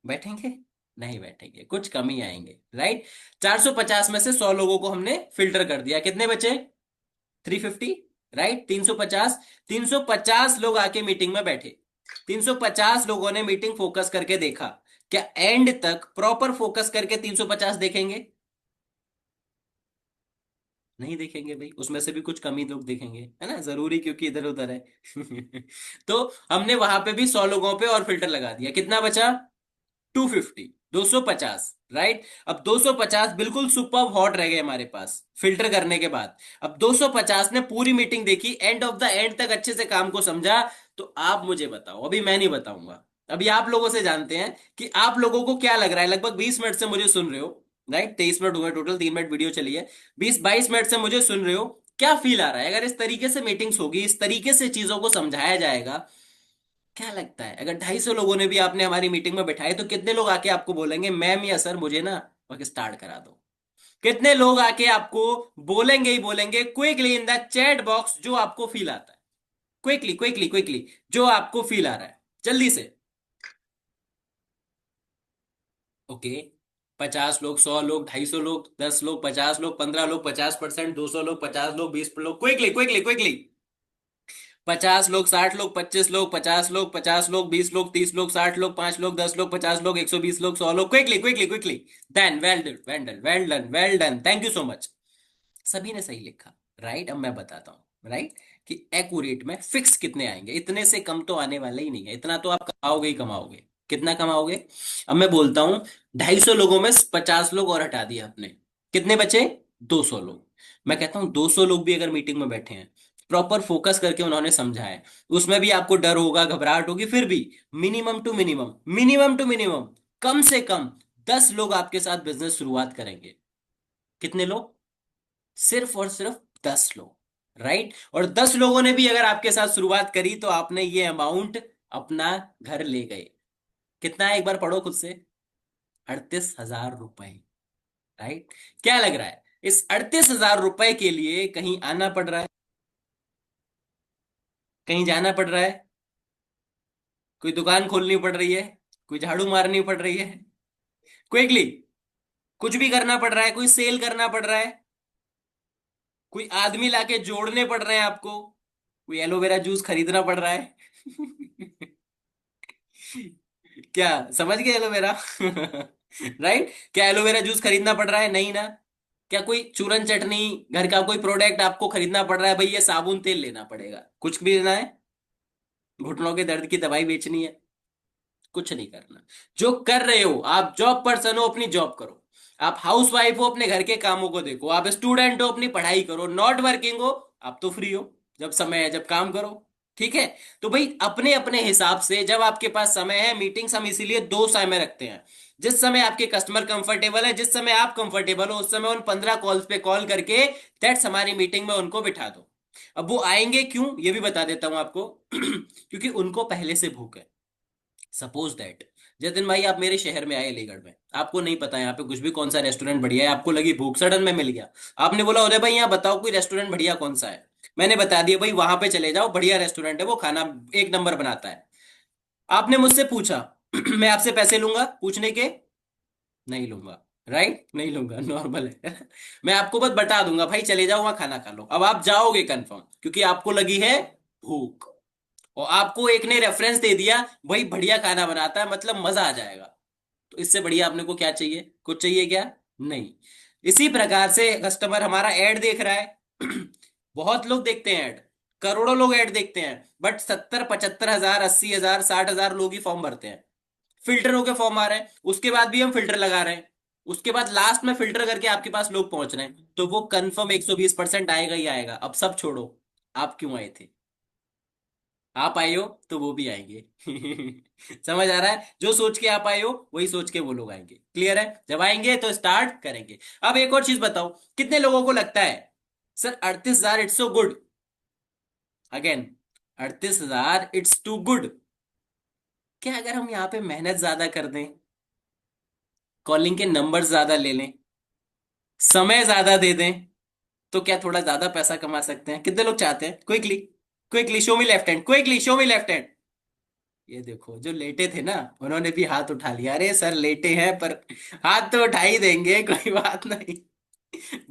[SPEAKER 1] बैठेंगे? नहीं बैठेंगे, कुछ कम ही आएंगे। राइट, 450 में से 100 लोगों को हमने फिल्टर कर दिया, कितने बचे? 350। राइट, 350। 350 लोग आके मीटिंग में बैठे, 350 लोगों ने मीटिंग फोकस करके देखा, क्या एंड तक प्रॉपर फोकस करके 350 देखेंगे? नहीं देखेंगे भाई, उसमें से भी कुछ कम ही लोग देखेंगे, है ना, जरूरी, क्योंकि इधर उधर है। तो हमने वहां पे भी 100 लोगों पे और फिल्टर लगा दिया, कितना बचा? 250, 250, राइट। अब 250 बिल्कुल सुपर हॉट रह गए हमारे पास फिल्टर करने के बाद। अब 250 ने पूरी मीटिंग देखी, एंड ऑफ द एंड तक अच्छे से काम को समझा। तो आप मुझे बताओ, अभी मैं नहीं बताऊंगा, अभी आप लोगों से जानते हैं कि आप लोगों को क्या लग रहा है। लगभग 20 मिनट से मुझे सुन रहे हो, राइट, 23 मिनट हुए टोटल, 3 मिनट वीडियो चली है। 20-22 मिनट से मुझे सुन रहे हो। क्या फील आ रहा है अगर इस तरीके से मीटिंग्स होगी, इस तरीके से चीजों को समझाया जाएगा? क्या लगता है अगर 250 लोगों ने भी आपने हमारी मीटिंग में बैठाए तो कितने लोग आके आपको बोलेंगे मैम या सर मुझे ना वर्क स्टार्ट करा दो? कितने लोग आके आपको बोलेंगे ही बोलेंगे quickly in the chat box जो आपको फील आता है? क्विकली क्विकली क्विकली, जो आपको फील आ रहा है, जल्दी से। ओके, 50 लोग, 100 लोग, 250 लोग, 10 लोग, 50 लोग, 15 लोग, 50%, 200 लोग, 50 लोग, 20 लोग, क्विकली क्विकली क्विकली। 50 लोग, 60 लोग, 25 लोग, 50 लोग, 50 लोग, 20 लोग, 30 लोग, 60 लोग, 5 लोग, 10 लोग, 50 लोग, 120 लोग, 100 लोग, quickly quickly quickly. Then well done, well done, well done, well done, thank you so much. सभी ने सही लिखा, राइट। अब मैं बताता हूँ, राइट, कि एक्यूरेट में फिक्स कितने आएंगे। इतने से कम तो आने वाले ही नहीं है, इतना तो आप कमाओगे ही कमाओगे। कितना कमाओगे? अब मैं बोलता हूँ, 250 लोगों में 50 लोग और हटा दिया आपने, कितने बचे? 200 लोग। मैं कहता हूँ 200 लोग भी अगर मीटिंग में बैठे हैं, प्रॉपर फोकस करके उन्होंने समझा है, उसमें भी आपको डर होगा, घबराहट होगी, फिर भी minimum to minimum, minimum to minimum, कम से कम 10 लोग आपके साथ बिजनेस शुरुआत करेंगे। कितने लोग? सिर्फ और सिर्फ 10 लोग, राइट। और 10 लोगों ने भी अगर आपके साथ शुरुआत करी तो आपने ये अमाउंट अपना घर ले गए। कितना है, एक बार पढ़ो खुद से। 38,000 रुपए, राइट। क्या लग रहा है, इस 38,000 रुपए के लिए कहीं आना पड़ रहा है? कहीं जाना पड़ रहा है? कोई दुकान खोलनी पड़ रही है? कोई झाड़ू मारनी पड़ रही है? क्विकली, कुछ भी करना पड़ रहा है? कोई सेल करना पड़ रहा है? कोई आदमी लाके जोड़ने पड़ रहे हैं आपको? कोई एलोवेरा जूस खरीदना पड़ रहा है? क्या समझ गए एलोवेरा? राइट, क्या एलोवेरा जूस खरीदना पड़ रहा है? नहीं ना। क्या कोई चूरन चटनी, घर का कोई प्रोडक्ट आपको खरीदना पड़ रहा है? भाई ये साबुन तेल लेना पड़ेगा, कुछ भी लेना है? घुटनों के दर्द की दवाई बेचनी है? कुछ नहीं करना। जो कर रहे हो, आप जॉब पर्सन हो, अपनी जॉब करो। आप हाउस वाइफ हो, अपने घर के कामों को देखो। आप स्टूडेंट हो, अपनी पढ़ाई करो। नॉट वर्किंग हो, आप तो फ्री हो, जब समय है जब काम करो। ठीक है। तो भाई अपने अपने हिसाब से, जब आपके पास समय है, मीटिंग्स हम इसीलिए दो समय रखते हैं। जिस समय आपके कस्टमर कंफर्टेबल है, जिस समय आप कंफर्टेबल हो, उस समय उन 15 कॉल्स पे कॉल करके दैट्स हमारी मीटिंग में उनको बिठा दो। अब वो आएंगे क्यों, ये भी बता देता हूं आपको। क्योंकि उनको पहले से भूख है। सपोज दैट जतिन भाई आप मेरे शहर में आए, अलीगढ़ में, आपको नहीं पता यहाँ पे कुछ भी कौन सा रेस्टोरेंट बढ़िया है, आपको लगी भूख, सडन में मिल गया। आपने बोला उदय भाई यहाँ बताओ कोई रेस्टोरेंट बढ़िया कौन सा है। मैंने बता दिया भाई वहां पे चले जाओ, बढ़िया रेस्टोरेंट है वो, खाना एक नंबर बनाता है। आपने मुझसे पूछा, मैं आपसे पैसे लूंगा पूछने के? नहीं लूंगा, राइट, नहीं लूंगा, नॉर्मल है। मैं आपको बस बता दूंगा भाई चले जाओ वहां खाना खा लो। अब आप जाओगे कंफर्म, क्योंकि आपको लगी है भूख, और आपको एक ने रेफरेंस दे दिया, भाई बढ़िया खाना बनाता है, मतलब मजा आ जाएगा। तो इससे बढ़िया आपने को क्या चाहिए, कुछ चाहिए क्या? नहीं। इसी प्रकार से कस्टमर हमारा ऐड देख रहा है। बहुत लोग देखते हैं ऐड, करोड़ों लोग ऐड देखते हैं, बट 70-75 हजार, 80 हजार, 60 हजार लोग ही फॉर्म भरते हैं। फिल्टर होके फॉर्म आ रहे हैं, उसके बाद भी हम फिल्टर लगा रहे हैं, उसके बाद लास्ट में फिल्टर करके आपके पास लोग पहुंच रहे हैं, तो वो कंफर्म 120% आएगा ही आएगा। अब सब छोड़ो, आप क्यों आए थे? आप आए हो तो वो भी आएंगे। समझ आ रहा है, जो सोच के आप आए हो वही सोच के वो लोग आएंगे। क्लियर है? जब आएंगे तो स्टार्ट करेंगे। अब एक और चीज बताओ, कितने लोगों को लगता है sir 38,000 it's so good? Again, 38,000 it's too good. क्या अगर हम यहाँ पे मेहनत ज्यादा कर दें, कॉलिंग के नंबर ज्यादा ले लें, समय ज्यादा दे दें, तो क्या थोड़ा ज्यादा पैसा कमा सकते हैं? कितने लोग चाहते हैं? क्विकली क्विकली शो मी लेफ्ट हैंड, क्विकली शो मी लेफ्ट हैंड। ये देखो जो लेटे थे ना, उन्होंने भी हाथ उठा लिया। अरे सर लेटे हैं पर हाथ तो उठा ही देंगे, कोई बात नहीं।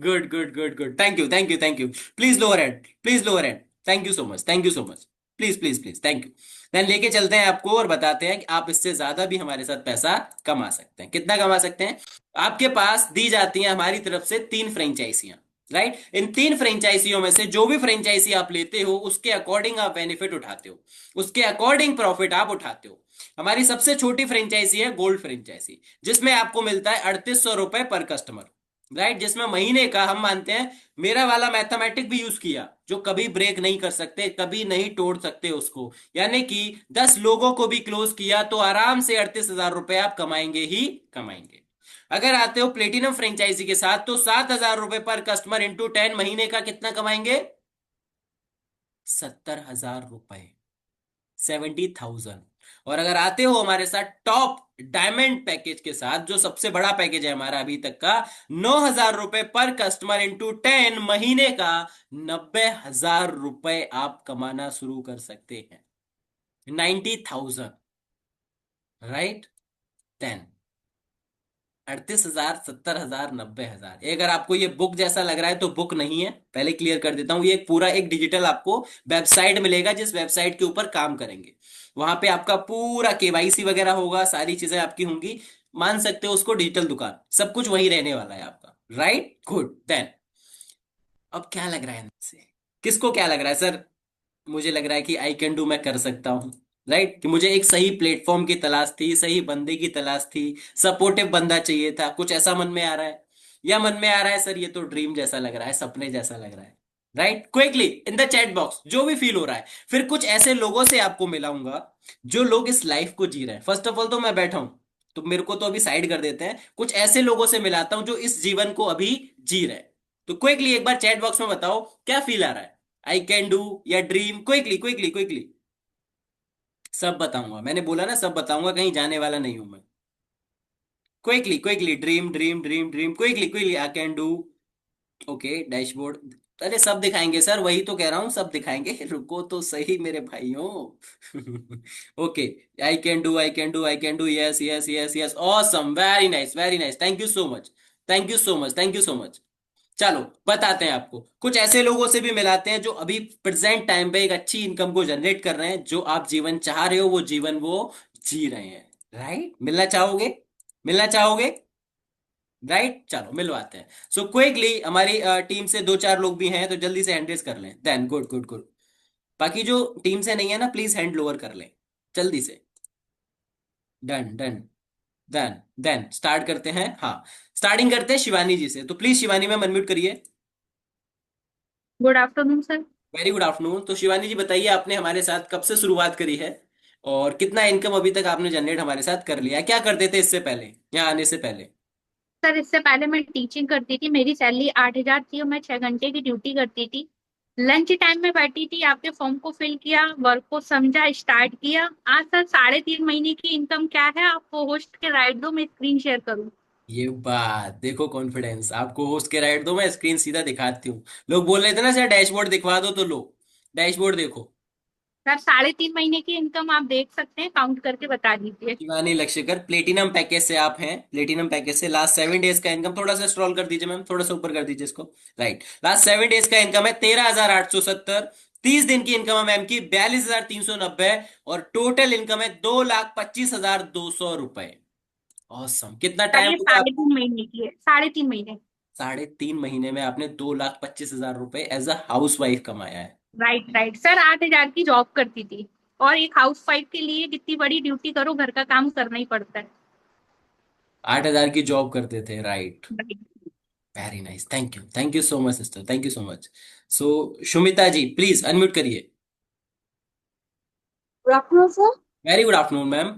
[SPEAKER 1] Good good good good, thank you thank you thank you. Please lower hand, please lower hand. Thank you so much, thank you so much. Please please please, thank you. Then लेके चलते हैं आपको और बताते हैं कि आप इससे ज्यादा भी हमारे साथ पैसा कमा सकते हैं। कितना कमा सकते हैं? आपके पास दी जाती हैं हमारी तरफ से 3 फ्रेंचाइजियां, राइट। इन 3 फ्रेंचाइजियों में से जो भी फ्रेंचाइजी आप लेते हो उसके अकॉर्डिंग आप बेनिफिट उठाते हो, उसके अकॉर्डिंग प्रॉफिट आप उठाते हो। हमारी सबसे छोटी फ्रेंचाइजी है गोल्ड फ्रेंचाइजी, जिसमें आपको मिलता है 3800 रुपए पर कस्टमर, राइट। जिसमें महीने का हम मानते हैं, मेरा वाला मैथमेटिक भी यूज किया, जो कभी ब्रेक नहीं कर सकते, कभी नहीं तोड़ सकते उसको, यानी कि 10 लोगों को भी क्लोज किया तो आराम से 38,000 रुपए आप कमाएंगे ही कमाएंगे। अगर आते हो प्लेटिनम फ्रेंचाइजी के साथ तो 7,000 रुपए पर कस्टमर इंटू 10, महीने का कितना कमाएंगे? 70,000 रुपए, 70,000। और अगर आते हो हमारे साथ टॉप डायमंड पैकेज के साथ, जो सबसे बड़ा पैकेज है हमारा अभी तक का, 9,000 रुपए पर कस्टमर इंटू 10, महीने का 90,000 रुपए आप कमाना शुरू कर सकते हैं। 90,000, राइट। 10, 38,000, 70,000, 90,000। अगर आपको ये बुक जैसा लग रहा है तो बुक नहीं है, पहले क्लियर कर देता हूं। ये पूरा एक डिजिटल आपको वेबसाइट मिलेगा, जिस वेबसाइट के ऊपर काम करेंगे। वहां पे आपका पूरा केवाईसी वगैरह होगा, सारी चीजें आपकी होंगी। मान सकते हो उसको डिजिटल दुकान, सब कुछ वही रहने वाला है आपका, राइट। गुड। देन अब क्या लग रहा है इनसे? किसको क्या लग रहा है सर? मुझे लग रहा है कि आई कैन डू मैं कर सकता हूं, राइट। कि मुझे एक सही प्लेटफॉर्म की तलाश थी, सही बंदे की तलाश थी, सपोर्टिव बंदा चाहिए था, कुछ ऐसा मन में आ रहा है? या मन में आ रहा है सर ये तो ड्रीम जैसा लग रहा है, सपने जैसा लग रहा है, right. Quickly in the chat box जो भी फील हो रहा है। फिर कुछ ऐसे लोगों से आपको मिलाऊंगा जो लोग इस लाइफ को जी रहे हैं। फर्स्ट ऑफ ऑल तो मैं बैठा हूं, तो मेरे को तो अभी साइड कर देते हैं, कुछ ऐसे लोगों से मिलाता हूं जो इस जीवन को अभी जी रहे हैं। तो क्विकली एक बार चैट बॉक्स में बताओ क्या फील आ रहा है, आई कैन डू या ड्रीम? Quickly quickly quickly. सब बताऊंगा, मैंने बोला ना सब बताऊंगा, कहीं जाने वाला नहीं हूं मैं। Quickly quickly, dream dream dream dream, quickly quickly, I can do. Okay, dashboard. अरे सब दिखाएंगे सर, वही तो कह रहा हूँ, सब दिखाएंगे। रुको तो सही मेरे भाइयों। Okay, I can do, I can do, I can do, yes yes yes yes, awesome, very nice very nice, thank you so much, thank you so much, thank you so much. चलो बताते हैं आपको, कुछ ऐसे लोगों से भी मिलाते हैं जो अभी प्रेजेंट टाइम पे एक अच्छी इनकम को जनरेट कर रहे हैं, जो आप जीवन चाह रहे हो वो जीवन वो जी रहे हैं, राइट। मिलना चाहोगे? मिलना चाहोगे? राइट, चलो मिलवाते हैं। सो क्विकली, हमारी टीम से 2-4 लोग भी हैं तो जल्दी से हैंड रेस कर लें। Then good good good. बाकी जो टीम से नहीं है ना, प्लीज हैंड लोअर कर लें जल्दी से। Done done. Then then start करते हैं। हाँ, स्टार्टिंग करते हैं शिवानी जी से, तो प्लीज शिवानी मैम अनम्यूट करिए।
[SPEAKER 2] Good afternoon sir.
[SPEAKER 1] Very good afternoon. तो शिवानी जी बताइए, आपने हमारे साथ कब से शुरुआत करी है और कितना इनकम अभी तक आपने जनरेट हमारे साथ कर लिया है? क्या करते थे इससे पहले, यहाँ आने से पहले?
[SPEAKER 2] सर इससे पहले मैं टीचिंग करती थी, मेरी सैलरी 8,000 थी और मैं 6 घंटे की ड्यूटी करती थी। लंच टाइम में बैठी थी, आपके फॉर्म को फिल किया, वर्क को समझा, स्टार्ट किया। आज सर 3.5 महीने की इनकम क्या है आपको होस्ट के राइट दो, मैं स्क्रीन शेयर करूँ?
[SPEAKER 1] ये बात देखो, कॉन्फिडेंस। आपको होस्ट के राइट दो, मैं स्क्रीन सीधा दिखाती हूँ। लोग बोल रहे थे ना सर डैशबोर्ड दिखवा दो, तो लो डैशबोर्ड देखो।
[SPEAKER 2] सर 3.5 महीने की इनकम आप देख सकते हैं, काउंट करके बता दीजिए।
[SPEAKER 1] शिवानी लक्ष्यकर, प्लेटिनम पैकेज से आप हैं। प्लेटिनम पैकेज से लास्ट 7 डेज का इनकम, थोड़ा सा स्क्रॉल कर दीजिए मैम, थोड़ा सा ऊपर कर दीजिए इसको। राइट, लास्ट 7 डेज का इनकम है 13,870। 30 दिन की इनकम है मैम की 42,390। और टोटल इनकम है 2,25,200 रुपए। ऑसम। कितना
[SPEAKER 2] सर
[SPEAKER 1] टाइम
[SPEAKER 2] ये
[SPEAKER 1] हो गया
[SPEAKER 2] साढ़े
[SPEAKER 1] आपको?
[SPEAKER 2] तीन महीने की है, 3.5 महीने।
[SPEAKER 1] 3.5 महीने में आपने 2,25,000 रुपए एज अ हाउस वाइफ कमाया है।
[SPEAKER 2] राइट राइट सर, 8,000 की जॉब करती थी। और एक हाउस वाइफ के लिए कितनी बड़ी ड्यूटी करो, घर का काम करना ही पड़ता है।
[SPEAKER 1] 8,000 की जॉब करते थे, right.
[SPEAKER 2] Right.
[SPEAKER 1] Very nice, thank you so much sister, thank you so much. So Shumita ji please unmute करिए।
[SPEAKER 3] Good afternoon sir.
[SPEAKER 1] Very good afternoon ma'am.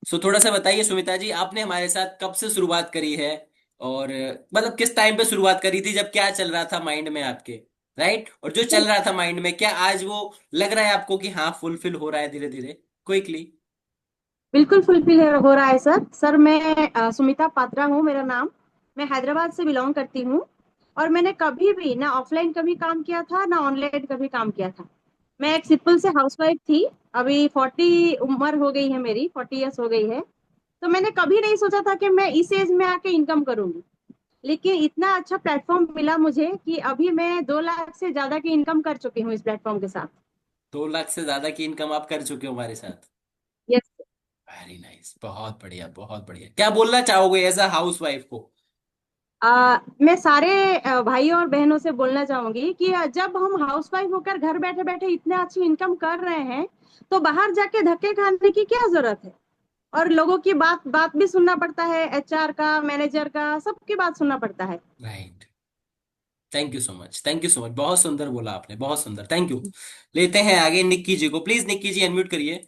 [SPEAKER 1] So थोड़ा सा बताइए सुमिता जी, आपने हमारे साथ कब से शुरुआत करी है? और मतलब किस टाइम पे शुरुआत करी थी, जब क्या चल रहा था माइंड में आपके? राइट, और जो चल रहा था माइंड में, क्या आज वो लग रहा है आपको कि हाँ फुलफिल हो रहा है धीरे धीरे? क्विकली।
[SPEAKER 3] बिल्कुल फुलफिल हो रहा है सर। सर मैं सुमिता पात्रा हूँ मेरा नाम। मैं हैदराबाद से बिलोंग करती हूँ। और मैंने कभी भी ना ऑफलाइन कभी काम किया था ना ऑनलाइन कभी काम किया था। मैं एक सिंपल से हाउसवाइफ थी। अभी 40 उम्र हो गई है, मेरी 40 ईयर्स हो गई है। तो मैंने कभी नहीं सोचा था कि मैं इस एज में आके इनकम करूंगी। लेकिन इतना अच्छा प्लेटफॉर्म मिला मुझे कि अभी मैं 2 लाख से ज्यादा की इनकम कर चुकी हूँ इस प्लेटफॉर्म के साथ।
[SPEAKER 1] 2 लाख से ज्यादा की इनकम आप कर चुके हो हमारे साथ।
[SPEAKER 3] यस।
[SPEAKER 1] वेरी नाइस, बहुत बढ़िया बहुत बढ़िया। क्या बोलना चाहोगे एज अ हाउस वाइफ को?
[SPEAKER 3] मैं सारे भाइयों और बहनों से बोलना चाहूंगी कि जब हम हाउसवाइफ होकर घर बैठे बैठे इतने अच्छी इनकम कर रहे हैं, तो बाहर जाके धक्के खाने की क्या जरूरत है। और लोगों की बात बात भी सुनना पड़ता है, एचआर का, मैनेजर का, सबकी बात सुनना पड़ता है।
[SPEAKER 1] Right. Thank you so much, thank you so much, बहुत सुंदर बोला आपने, बहुत सुंदर, थैंक यू। लेते हैं आगे निक्की जी को, प्लीज निक्की जी अनम्यूट करिए।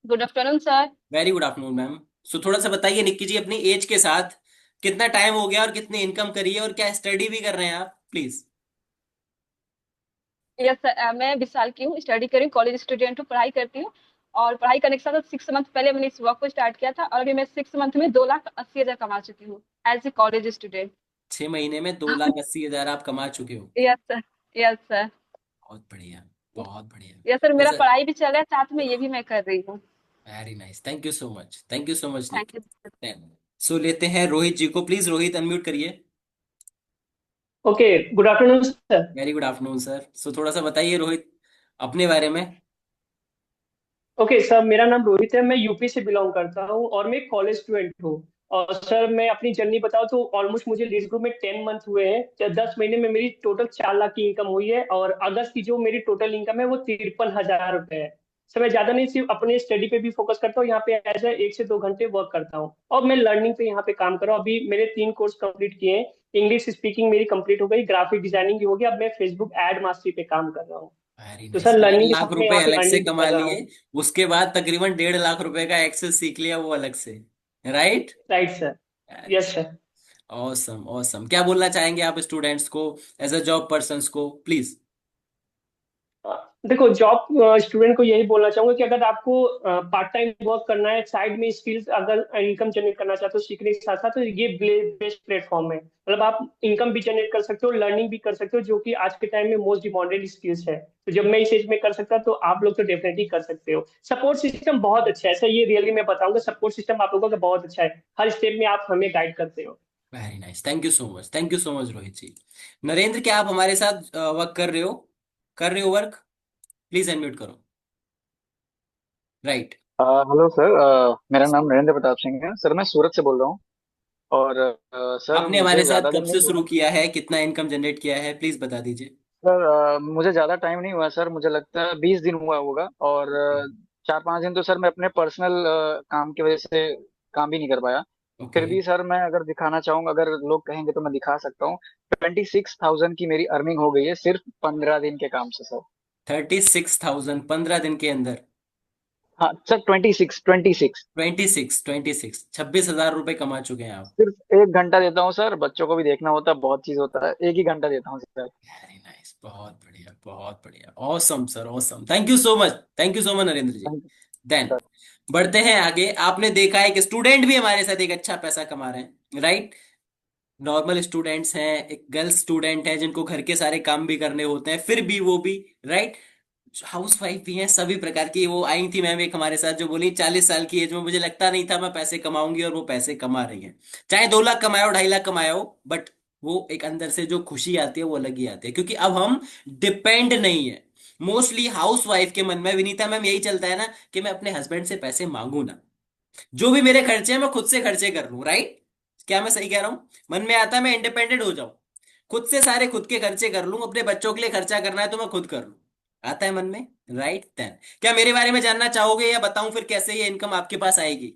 [SPEAKER 4] Good afternoon sir.
[SPEAKER 1] Very good afternoon ma'am. So थोड़ा सा बताइए निक्की जी, अपनी एज के साथ कितना टाइम हो गया और कितनी इनकम करी है, और क्या स्टडी भी कर रहे हैं आप, प्लीज।
[SPEAKER 4] यस सर, मैं 20 साल की हूँ, स्टडी कर रही हूँ, कॉलेज स्टूडेंट हूँ, पढ़ाई करती हूँ। और पढ़ाई करने के साथ 6 मंथ पहले मैंने इस वर्क को स्टार्ट किया था, और अभी मैं 6 मंथ में 2,80,000 कमा चुकी हूँ एज ए कॉलेज स्टूडेंट।
[SPEAKER 1] 6 महीने में 2,80,000 आप कमा चुके हो।
[SPEAKER 4] Yes sir. Yes sir.
[SPEAKER 1] बहुत बढ़िया, बहुत बढ़िया।
[SPEAKER 4] यस सर, मेरा
[SPEAKER 1] जैसा,
[SPEAKER 4] पढ़ाई भी चल रहा है, साथ में ये भी मैं कर रही हूँ।
[SPEAKER 1] Very nice, thank you so much, thank you so much
[SPEAKER 4] thank
[SPEAKER 1] Nikki.
[SPEAKER 4] You.
[SPEAKER 1] So लेते हैं रोहित जी को, प्लीज रोहित अनम्यूट करिए।
[SPEAKER 5] Okay. Good afternoon sir.
[SPEAKER 1] Very good afternoon sir. So थोड़ा सा बताइए रोहित अपने बारे में।
[SPEAKER 5] ओके सर, मेरा नाम रोहित है, मैं यूपी से बिलोंग करता हूँ और मैं कॉलेज स्टूडेंट हूँ। और सर मैं अपनी जर्नी बताऊँ तो ऑलमोस्ट मुझे लीड्स ग्रुप में 10 मंथ हुए हैं। 10 महीने में मेरी टोटल 4 लाख की इनकम हुई है, और अगस्त की जो मेरी टोटल इनकम है वो 53,000 रुपए है। सर मैं ज्यादा नहीं, सिर्फ अपने स्टडी पे भी फोकस करता हूँ, यहाँ पे एज 1 से 2 घंटे वर्क करता हूँ, और मैं लर्निंग पे यहाँ पे काम कर रहा हूँ। अभी मेरे 3 कोर्स कंप्लीट किए हैं। इंग्लिश स्पीकिंग मेरी कंप्लीट हो गई, ग्राफिक डिजाइनिंग भी हो गया, अब मैं फेसबुक एड मास्टरी पे काम कर रहा हूँ।
[SPEAKER 1] वेरी
[SPEAKER 5] तो
[SPEAKER 1] नाइस,
[SPEAKER 5] सर
[SPEAKER 1] चार
[SPEAKER 5] लर्निंग के
[SPEAKER 1] लाख
[SPEAKER 5] साथ में
[SPEAKER 1] रुपए
[SPEAKER 5] यहाँ पे
[SPEAKER 1] अलग से
[SPEAKER 5] अर्निंग भी
[SPEAKER 1] कमा
[SPEAKER 5] कर रहा
[SPEAKER 1] लिए,
[SPEAKER 5] हूँ।
[SPEAKER 1] उसके बाद तकरीबन 1.5 लाख रुपए का एक्सेस सीख लिया वो अलग से, right?
[SPEAKER 5] Right sir. Yes sir.
[SPEAKER 1] Awesome awesome. क्या बोलना चाहेंगे आप स्टूडेंट्स को, एज अ जॉब पर्सन्स को, प्लीज?
[SPEAKER 5] देखो, जॉब स्टूडेंट को यही बोलना चाहूंगा कि अगर आपको पार्ट टाइम वर्क करना है, साइड में स्किल्स अगर इनकम जनरेट करना चाहते हो सीखने के साथ साथ, तो ये बेस्ट प्लेटफॉर्म है। मतलब आप इनकम भी जनरेट कर सकते हो, लर्निंग भी कर सकते हो, जो कि आज के टाइम में मोस्ट डिमांडेड स्किल्स है। तो जब मैं इस एज में कर सकता, तो आप लोग तो डेफिनेटली कर सकते हो। सपोर्ट सिस्टम बहुत अच्छा है सर, ये रियली मैं बताऊंगा, सपोर्ट सिस्टम आप लोगों का बहुत अच्छा है। हर स्टेप में आप हमें गाइड करते हो।
[SPEAKER 1] Very nice, thank you so much, thank you so much Rohit ji. Narendra, क्या आप हमारे साथ वर्क कर रहे हो, कर रहे हो वर्क? प्लीज अनम्यूट करो। राइट।
[SPEAKER 6] Hello sir. मेरा नाम नरेंद्र प्रताप सिंह है सर, मैं सूरत से बोल रहा हूँ। और सर
[SPEAKER 1] आपने हमारे
[SPEAKER 6] मुझे
[SPEAKER 1] साथ
[SPEAKER 6] ज़्यादा
[SPEAKER 1] कब
[SPEAKER 6] दिन नहीं
[SPEAKER 1] से
[SPEAKER 6] हुआ।
[SPEAKER 1] शुरू किया है, कितना इनकम जनरेट किया है, प्लीज बता दीजिए।
[SPEAKER 6] सर मुझे ज़्यादा टाइम नहीं हुआ सर, मुझे लगता है 20 दिन हुआ होगा। और 4-5 दिन तो सर मैं अपने पर्सनल काम की वजह से काम भी नहीं कर पाया।
[SPEAKER 1] ओके।
[SPEAKER 6] फिर भी सर मैं अगर दिखाना चाहूँ, अगर लोग कहेंगे तो मैं दिखा सकता हूँ। 26,000 की मेरी अर्निंग हो गई है सिर्फ 15 दिन के काम से सर।
[SPEAKER 1] 36,000 15 दिन के अंदर?
[SPEAKER 6] हाँ सर, 26 26।
[SPEAKER 1] 26,000 रुपए कमा चुके हैं आप।
[SPEAKER 6] सिर्फ 1 घंटा देता हूँ सर, बच्चों को भी देखना होता है, बहुत चीज होता है, एक ही घंटा देता हूँ सर।
[SPEAKER 1] वेरी नाइस, बहुत बढ़िया बहुत बढ़िया, awesome sir, awesome, thank you so much, thank you so much Narendra ji.
[SPEAKER 6] Thank
[SPEAKER 1] then
[SPEAKER 6] you
[SPEAKER 1] बढ़ते हैं आगे। आपने देखा है कि स्टूडेंट भी हमारे साथ एक अच्छा पैसा कमा रहे हैं, राइट? नॉर्मल स्टूडेंट्स हैं, एक गर्ल्स स्टूडेंट है जिनको घर के सारे काम भी करने होते हैं, फिर भी वो भी, राइट, हाउस वाइफ भी हैं, सभी प्रकार की। वो आई थी मैम एक हमारे साथ जो बोली 40 साल की एज में मुझे लगता नहीं था मैं पैसे कमाऊंगी, और वो पैसे कमा रही हैं। चाहे 2 लाख कमाए हो, 2.5 लाख कमाए हो, बट वो एक अंदर से जो खुशी आती है वो अलग ही आती है, क्योंकि अब हम डिपेंड नहीं है। मोस्टली हाउस वाइफ के मन में, विनीता मैम, यही चलता है ना कि मैं अपने हस्बैंड से पैसे मांगू ना, जो भी मेरे खर्चे हैं मैं खुद से खर्चे कर लूं, राइट? क्या मैं सही कह रहा हूं? मन में आता है मैं इंडिपेंडेंट हो जाऊं, खुद से सारे खुद के खर्चे कर लूं, अपने बच्चों के लिए खर्चा करना है तो मैं खुद कर लूं, आता है मन में, राइट? देन क्या मेरे बारे में जानना चाहोगे, या बताऊं फिर कैसे ये इनकम आपके पास आएगी?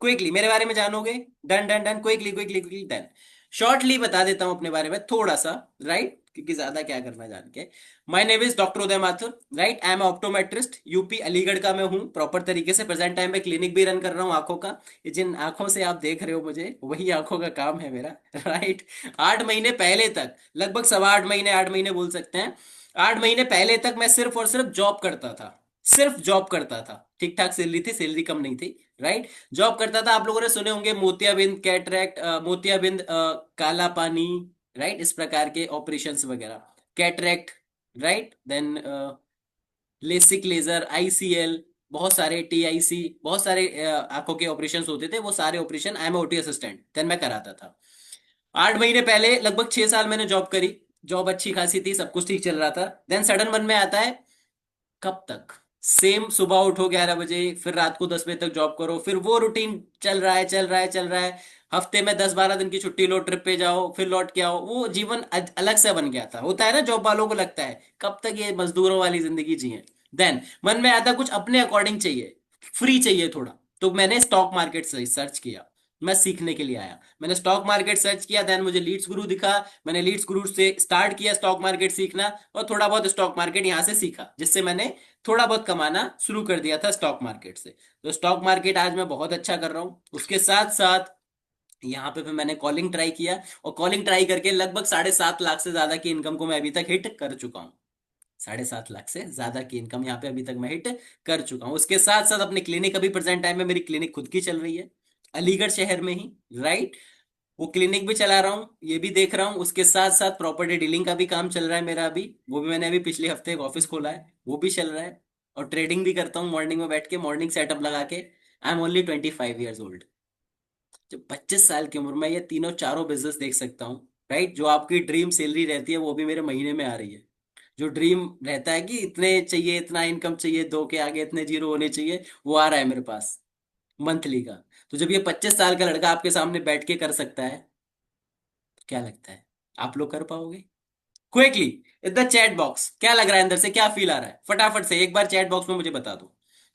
[SPEAKER 1] क्विकली मेरे बारे में जानोगे? Done done done, quickly quickly quickly done. Shortly बता देता हूं अपने बारे में थोड़ा सा, राइट, क्योंकि ज्यादा क्या करना जान के। My name is doctor Uday Mathur, right, I am optometrist, UP Aligarh का मैं हूँ प्रॉपर तरीके से। प्रेजेंट टाइम में क्लिनिक भी रन कर रहा हूँ आंखों का। ये जिन आंखों से आप देख रहे हो मुझे, वही आंखों का काम है मेरा, राइट। 8 महीने पहले तक, लगभग 7.25 महीने, 8 महीने बोल सकते हैं, 8 महीने पहले तक मैं सिर्फ और सिर्फ जॉब करता था, सिर्फ जॉब करता था। ठीक ठाक सैलरी थी, सैलरी कम नहीं थी, राइट। जॉब करता था, आप लोगों ने सुने होंगे मोतियाबिंद कैटरैक्ट, मोतियाबिंद काला पानी, राइट, इस प्रकार के ऑपरेशंस वगैरह, cataract, right, then LASIK laser, ICL, बहुत सारे टीआईसी, बहुत सारे आंखों के ऑपरेशंस होते थे, वो सारे operation I am OT assistant then मैं कराता था। 8 महीने पहले लगभग 6 साल मैंने जॉब करी, जॉब अच्छी खासी थी, सब कुछ ठीक चल रहा था। देन सडन मन में आता है कब तक? सेम, सुबह उठो 11 बजे, फिर रात को 10 बजे तक जॉब करो, फिर वो रूटीन चल रहा है, चल रहा है, चल रहा है। हफ्ते में 10-12 दिन की छुट्टी लो, ट्रिप पे जाओ, फिर लौट के आओ। वो जीवन अलग से बन गया था। होता है ना, जॉब वालों को लगता है कब तक ये मजदूरों वाली जिंदगी जिए। देन मन में आता कुछ अपने अकॉर्डिंग चाहिए, फ्री चाहिए थोड़ा। तो मैंने स्टॉक मार्केट से सर्च किया। मैं सीखने के लिए आया, मैंने स्टॉक मार्केट सर्च किया। देन मुझे लीड्स गुरु दिखा, मैंने लीड्स गुरु से स्टार्ट किया स्टॉक मार्केट सीखना, और थोड़ा बहुत स्टॉक मार्केट यहां से सीखा, जिससे मैंने थोड़ा बहुत कमाना शुरू कर दिया था स्टॉक मार्केट से। तो स्टॉक मार्केट आज मैं बहुत अच्छा कर रहा हूँ। उसके साथ साथ यहाँ पे फिर मैंने कॉलिंग ट्राई किया, और कॉलिंग ट्राई करके लगभग 7.5 लाख से ज्यादा की इनकम को मैं अभी तक हिट कर चुका हूँ। 7.5 लाख से ज्यादा की इनकम यहाँ पे अभी तक मैं हिट कर चुका हूँ। उसके साथ साथ अपने क्लिनिक, अभी प्रेजेंट टाइम में मेरी क्लिनिक खुद की चल रही है अलीगढ़ शहर में ही, राइट। वो क्लिनिक भी चला रहा हूँ, ये भी देख रहा हूँ। उसके साथ साथ प्रॉपर्टी डीलिंग का भी काम चल रहा है मेरा अभी, वो भी मैंने अभी पिछले हफ्ते एक ऑफिस खोला है, वो भी चल रहा है। और ट्रेडिंग भी करता हूँ मॉर्निंग में बैठ के, मॉर्निंग सेटअप लगा के। I am only 25 years old. जब 25 साल की उम्र में ये तीनों चारों बिजनेस देख सकता हूँ, राइट। जो आपकी ड्रीम सैलरी रहती है वो भी मेरे महीने में आ रही है। जो ड्रीम रहता है कि इतने चाहिए, इतना इनकम चाहिए, 2 के आगे इतने जीरो होने चाहिए, वो आ रहा है मेरे पास मंथली का। तो जब ये 25 साल का लड़का आपके सामने बैठ के कर सकता है, तो क्या लगता है आप लोग कर पाओगे? Quickly in the chat box, क्या लग रहा है अंदर से, क्या फील आ रहा है? फटाफट से एक बार चैट बॉक्स में मुझे बता दो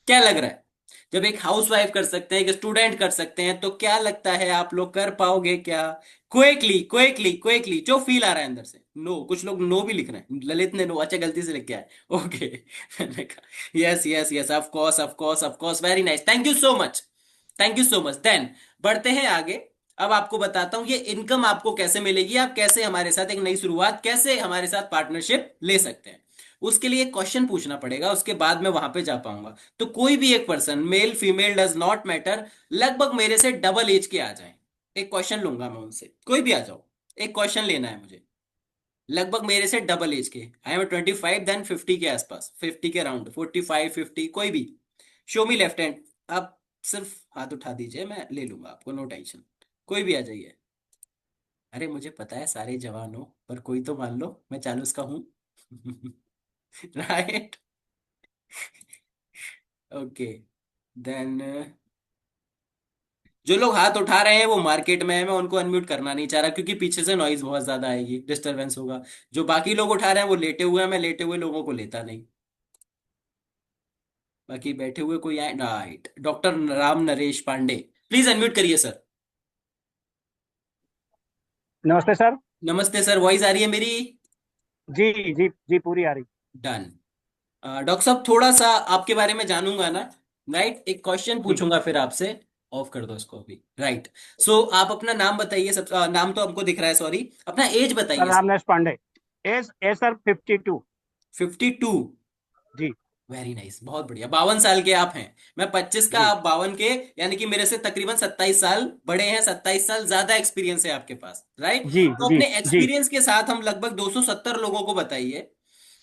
[SPEAKER 1] क्या लग रहा है। जब एक हाउसवाइफ कर सकते हैं, एक स्टूडेंट कर सकते हैं, तो क्या लगता है आप लोग कर पाओगे क्या? क्विकली क्विकली क्विकली, जो फील आ रहा है अंदर से। नो, कुछ लोग नो भी लिख रहे हैं। ललित ने नो, अच्छा गलती से लिख के आए, ओके। मैंने कहा yes yes yes, of course of course of course, very nice, thank you so much, thank you so much. Then बढ़ते हैं आगे। अब आपको बताता हूं ये इनकम आपको कैसे मिलेगी, आप कैसे हमारे साथ एक नई शुरुआत, कैसे हमारे साथ पार्टनरशिप ले सकते हैं। उसके लिए क्वेश्चन पूछना पड़ेगा, उसके बाद मैं वहां पे जा पाऊंगा। तो कोई भी एक person, male female does not matter, लगभग मेरे से डबल एज के आ जाए, एक क्वेश्चन लूंगा मैं उनसे, कोई भी आ जाओ, एक क्वेश्चन लेना है मुझे। लगभग मेरे से डबल एज के, आई एम 25, देन 50 के आसपास, 50 के अराउंड, 45-50, कोई भी। शो मी लेफ्ट हैंड। आप सिर्फ हाथ उठा दीजिए, मैं ले लूंगा आपको, नो टेंशन। कोई भी आ जाइए। अरे मुझे पता है सारे जवान हो, पर कोई तो मान लो मैं चालूस का हूं। Right, okay. देन जो लोग हाथ उठा रहे हैं वो मार्केट में है, मैं उनको अनम्यूट करना नहीं चाह रहा, क्योंकि पीछे से नॉइज बहुत ज्यादा आएगी, डिस्टरबेंस होगा। जो बाकी लोग उठा रहे हैं वो लेटे हुए हैं, मैं लेटे हुए लोगों को लेता नहीं। बाकी बैठे हुए कोई आए, right. Doctor Ram Naresh Pandey, please unmute करिए सर।
[SPEAKER 7] नमस्ते सर।
[SPEAKER 1] नमस्ते सर, वॉइस आ रही है मेरी?
[SPEAKER 7] जी जी जी, पूरी आ रही।
[SPEAKER 1] डन। डॉक्टर साहब थोड़ा सा आपके बारे में जानूंगा ना, राइट। एक क्वेश्चन
[SPEAKER 7] जी
[SPEAKER 1] पूछूंगा फिर आपसे। ऑफ कर दो इसको अभी, राइट। सो आप अपना नाम बताइए, सब नाम तो हमको दिख रहा है, सॉरी, अपना एज
[SPEAKER 7] सर,
[SPEAKER 1] बताइए sir.
[SPEAKER 7] Ramnesh Pandey. Age age sir 52।
[SPEAKER 1] 52।
[SPEAKER 7] जी
[SPEAKER 1] वेरी नाइस, बहुत बढ़िया। 52 साल के आप हैं, मैं 25 का,
[SPEAKER 7] जी
[SPEAKER 1] आप 52 के, यानी कि मेरे से तकरीबन 27 साल बड़े हैं। 27 साल ज्यादा एक्सपीरियंस है आपके पास, राइट।
[SPEAKER 7] जी
[SPEAKER 1] तो
[SPEAKER 7] जी
[SPEAKER 1] अपने
[SPEAKER 7] जी
[SPEAKER 1] एक्सपीरियंस के साथ हम लगभग 270 लोगों को बताइए,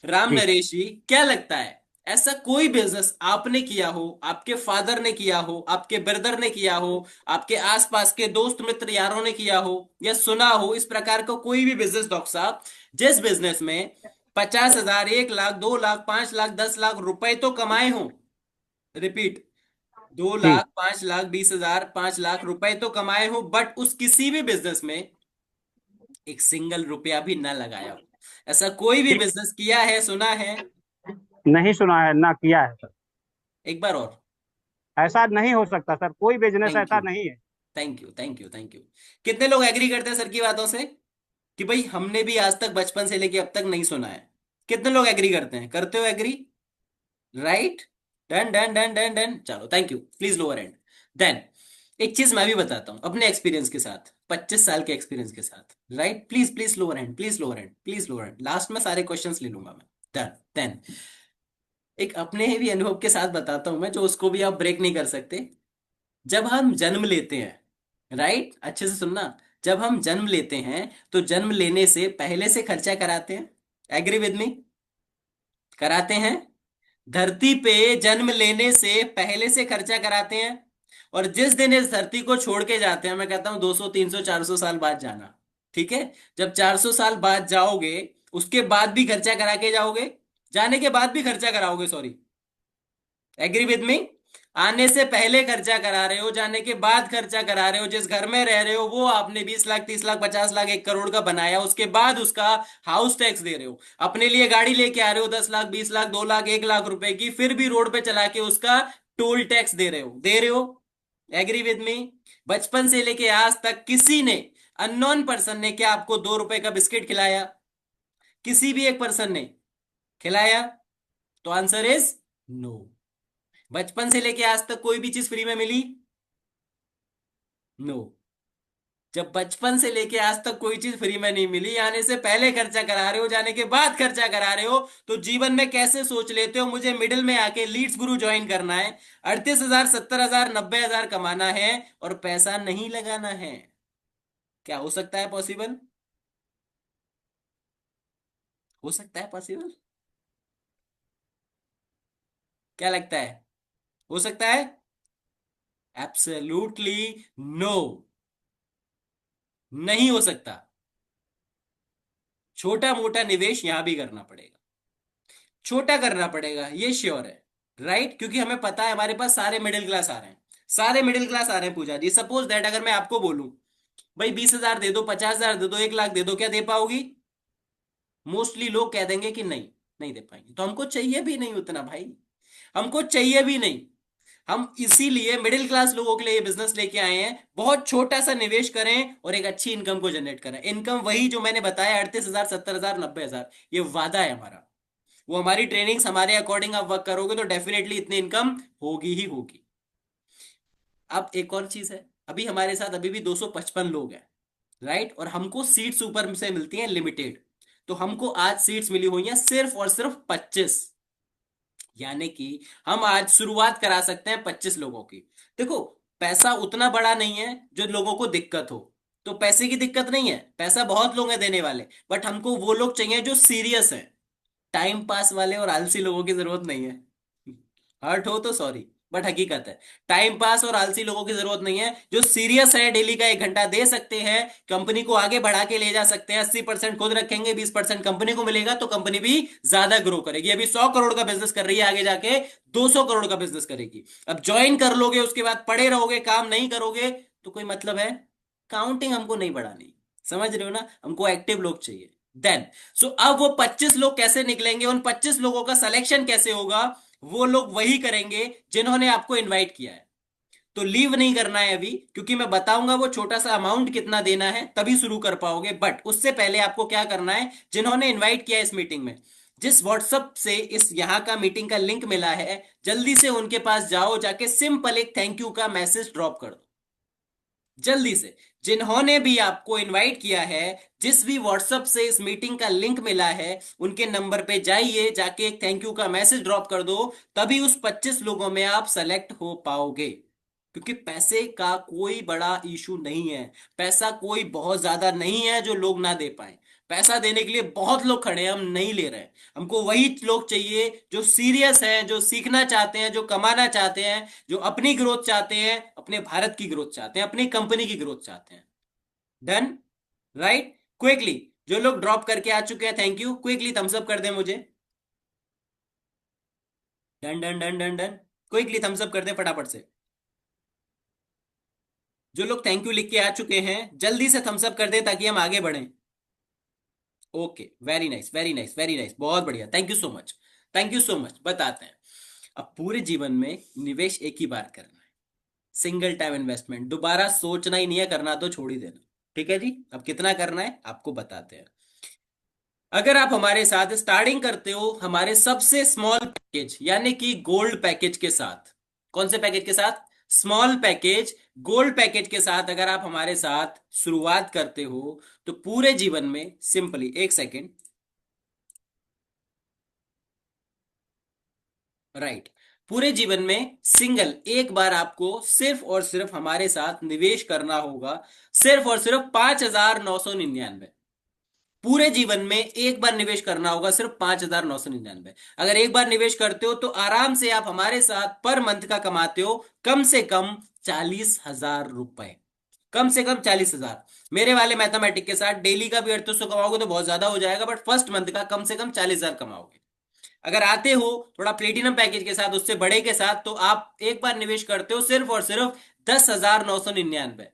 [SPEAKER 1] राम
[SPEAKER 7] जी
[SPEAKER 1] नरेश जी, क्या लगता है ऐसा कोई बिजनेस आपने किया हो, आपके फादर ने किया हो, आपके ब्रदर ने किया हो, आपके आसपास के दोस्त मित्र यारों ने किया हो, या सुना हो इस प्रकार का कोई भी बिजनेस डॉक्टर साहब, जिस बिजनेस में 50,000, 1 लाख, 2 लाख, 5 लाख, 10 लाख रुपए तो कमाए हो? रिपीट, दो
[SPEAKER 7] जी
[SPEAKER 1] लाख 5 लाख, 20,000, 5 लाख रुपए तो कमाए हो, बट उस किसी भी बिजनेस में एक सिंगल रुपया भी ना लगाया हो। ऐसा कोई भी
[SPEAKER 7] जी।
[SPEAKER 1] बिजनेस किया है, सुना है?
[SPEAKER 7] नहीं सुना है ना, किया है सर।
[SPEAKER 1] एक बार और।
[SPEAKER 7] ऐसा नहीं हो सकता सर, कोई बिजनेस
[SPEAKER 1] थैंक
[SPEAKER 7] ऐसा
[SPEAKER 1] यू,
[SPEAKER 7] नहीं है।
[SPEAKER 1] Thank you, thank you, thank you. कितने लोग एग्री करते हैं सर की बातों से, कि भाई हमने भी आज तक बचपन से लेके अब तक नहीं सुना है? कितने लोग एग्री करते हैं, करते हो agree? Right. Done done done done done, चलो thank you, please lower hand. Then एक चीज मैं भी बताता हूं अपने एक्सपीरियंस के साथ, 25 साल के एक्सपीरियंस के साथ, right. Please please lower hand, please lower hand, please lower hand, last में सारे क्वेश्चंस ले लूंगा मैं। डन। देन एक अपने ही भी अनुभव के साथ बताता हूं मैं, जो उसको भी आप ब्रेक नहीं कर सकते। जब हम जन्म लेते हैं, राइट, अच्छे से सुनना, जब हम जन्म लेते हैं तो जन्म लेने से पहले से खर्चा कराते हैं, एग्री विद मी? कराते हैं। धरती पे जन्म लेने से पहले से खर्चा कराते हैं, और जिस दिन इस धरती को छोड़ के जाते हैं, मैं कहता हूं 200, 300, 400 साल बाद जाना, ठीक है। जब 400 साल बाद जाओगे, उसके बाद भी खर्चा करा के जाओगे, जाने के बाद भी खर्चा कराओगे, सॉरी, एग्री विद मी? आने से पहले खर्चा करा रहे हो, जाने के बाद खर्चा करा रहे हो। जिस घर में रह रहे हो वो आपने 20 लाख, 30 लाख, 50 लाख, 1 करोड़ का बनाया, उसके बाद उसका हाउस टैक्स दे रहे हो। अपने लिए गाड़ी लेके आ रहे हो 10 लाख, 20 लाख, 2 लाख, 1 लाख रुपए की, फिर भी रोड पे चला के उसका टोल टैक्स दे रहे हो, दे रहे हो। Agree with me? बचपन से लेके आज तक किसी ने, अननोन पर्सन ने क्या आपको 2 रुपए का बिस्किट खिलाया? किसी भी एक पर्सन ने खिलाया? तो आंसर इज नो। बचपन से लेके आज तक कोई भी चीज फ्री में मिली? नो। जब बचपन से लेके आज तक कोई चीज फ्री में नहीं मिली, आने से पहले खर्चा करा रहे हो, जाने के बाद खर्चा करा रहे हो, तो जीवन में कैसे सोच लेते हो मुझे मिडिल में आके लीड्स गुरु ज्वाइन करना है, 38,000, 70,000, 90,000 कमाना है और पैसा नहीं लगाना है? क्या हो सकता है पॉसिबल? हो सकता है पॉसिबल? क्या लगता है, हो सकता है? एब्सोल्युटली नो, नहीं हो सकता। छोटा मोटा निवेश यहां भी करना पड़ेगा, छोटा करना पड़ेगा, ये श्योर है, राइट? क्योंकि हमें पता है हमारे पास सारे मिडिल क्लास आ रहे हैं, सारे मिडिल क्लास आ रहे हैं। पूजा जी, सपोज दैट अगर मैं आपको बोलूं भाई 20,000 दे दो, 50,000 दे दो, 1 लाख दे दो, क्या दे पाओगी? मोस्टली लोग कह देंगे कि नहीं, नहीं दे पाएंगे। तो हमको चाहिए भी नहीं उतना भाई, हमको चाहिए भी नहीं। हम इसीलिए मिडिल क्लास लोगों के लिए ये बिजनेस लेके आए हैं, बहुत छोटा सा निवेश करें और एक अच्छी इनकम को जनरेट करें। इनकम वही जो मैंने बताया, 38,000, 70,000, 90,000, ये वादा है हमारा। वो हमारी ट्रेनिंग्स, हमारे अकॉर्डिंग आप वर्क करोगे तो डेफिनेटली इतनी इनकम होगी ही होगी। अब एक और चीज है, अभी हमारे साथ अभी भी 255 लोग हैं, राइट? और हमको सीट्स ऊपर से मिलती हैं लिमिटेड। तो हमको आज सीट्स मिली हुई हैं सिर्फ और सिर्फ 25, यानी कि हम आज शुरुआत करा सकते हैं 25 लोगों की। देखो, पैसा उतना बड़ा नहीं है जो लोगों को दिक्कत हो, तो पैसे की दिक्कत नहीं है, पैसा बहुत लोग हैं देने वाले, बट हमको वो लोग चाहिए जो सीरियस हैं। टाइम पास वाले और आलसी लोगों की जरूरत नहीं है। हर्ट हो तो सॉरी, बट हकीकत है, टाइम पास और आलसी लोगों की जरूरत नहीं है। जो सीरियस है, डेली का 1 घंटा दे सकते हैं, कंपनी को आगे बढ़ा के ले जा सकते हैं। 80% खुद रखेंगे, 20% कंपनी को मिलेगा, तो कंपनी भी ज्यादा ग्रो करेगी। अभी 100 करोड़ का बिजनेस कर रही है, आगे जाके 200 करोड़ का बिजनेस करेगी। अब ज्वाइन कर लोगे, उसके बाद पड़े रहोगे, काम नहीं करोगे, तो कोई मतलब है? काउंटिंग हमको नहीं बढ़ानी, समझ रहे हो ना? हमको एक्टिव लोग चाहिए। देन अब वो 25 लोग कैसे निकलेंगे, उन 25 लोगों का सिलेक्शन कैसे होगा? वो लोग वही करेंगे जिन्होंने आपको इनवाइट किया है। तो लीव नहीं करना है अभी, क्योंकि मैं बताऊंगा वो छोटा सा अमाउंट कितना देना है, तभी शुरू कर पाओगे। बट उससे पहले आपको क्या करना है, जिन्होंने इनवाइट किया है इस मीटिंग में, जिस व्हाट्सएप से इस यहां का मीटिंग का लिंक मिला है, जल्दी से उनके पास जाओ, जाके सिंपल एक थैंक यू का मैसेज ड्रॉप कर दो जल्दी से। जिन्होंने भी आपको इनवाइट किया है, जिस भी व्हाट्सएप से इस मीटिंग का लिंक मिला है, उनके नंबर पे जाइए, जाके एक थैंक यू का मैसेज ड्रॉप कर दो, तभी उस 25 लोगों में आप सेलेक्ट हो पाओगे। क्योंकि पैसे का कोई बड़ा इशू नहीं है, पैसा कोई बहुत ज्यादा नहीं है जो लोग ना दे पाए। पैसा देने के लिए बहुत लोग खड़े हैं, हम नहीं ले रहे हैं। हमको वही लोग चाहिए जो सीरियस हैं, जो सीखना चाहते हैं, जो कमाना चाहते हैं, जो अपनी ग्रोथ चाहते हैं, अपने भारत की ग्रोथ चाहते हैं, अपनी कंपनी की ग्रोथ चाहते हैं। Done, right? क्विकली जो लोग ड्रॉप करके आ चुके हैं, thank you, quickly thumbs up कर दें मुझे। Done done done done done, quickly thumbs up कर दें फटाफट से। जो लोग थैंक यू लिख के आ चुके हैं, जल्दी से थम्स अप कर दें ताकि हम आगे बढ़ें। Okay, very nice, very nice, very nice, बहुत बढ़िया, thank you so much, thank you so much. बताते हैं, अब पूरे जीवन में निवेश एक ही बार करना है, सिंगल टाइम इन्वेस्टमेंट, दोबारा सोचना ही नहीं है, करना तो छोड़ ही देना। ठीक है जी? अब कितना करना है आपको बताते हैं। अगर आप हमारे साथ स्टार्टिंग करते हो हमारे सबसे स्मॉल पैकेज यानी कि गोल्ड पैकेज के साथ, कौन से पैकेज के साथ? स्मॉल पैकेज, गोल्ड पैकेज के साथ अगर आप हमारे साथ शुरुआत करते हो, तो पूरे जीवन में सिंपली, एक सेकेंड, राइट, पूरे जीवन में सिंगल एक बार आपको सिर्फ और सिर्फ हमारे साथ निवेश करना होगा, सिर्फ और सिर्फ 5,999। पूरे जीवन में एक बार निवेश करना होगा, सिर्फ 5,999। अगर एक बार निवेश करते हो तो आराम से आप हमारे साथ पर मंथ का कमाते हो कम से कम 40,000 रुपए, कम से कम 40,000। मेरे वाले मैथमेटिक के साथ डेली का भी 3800 कमाओगे तो बहुत ज्यादा हो जाएगा, बट फर्स्ट मंथ का कम से कम 40,000 कमाओगे। अगर आते हो थोड़ा प्लेटिनम पैकेज के साथ, उससे बड़े के साथ, तो आप एक बार निवेश करते हो सिर्फ और सिर्फ 10,999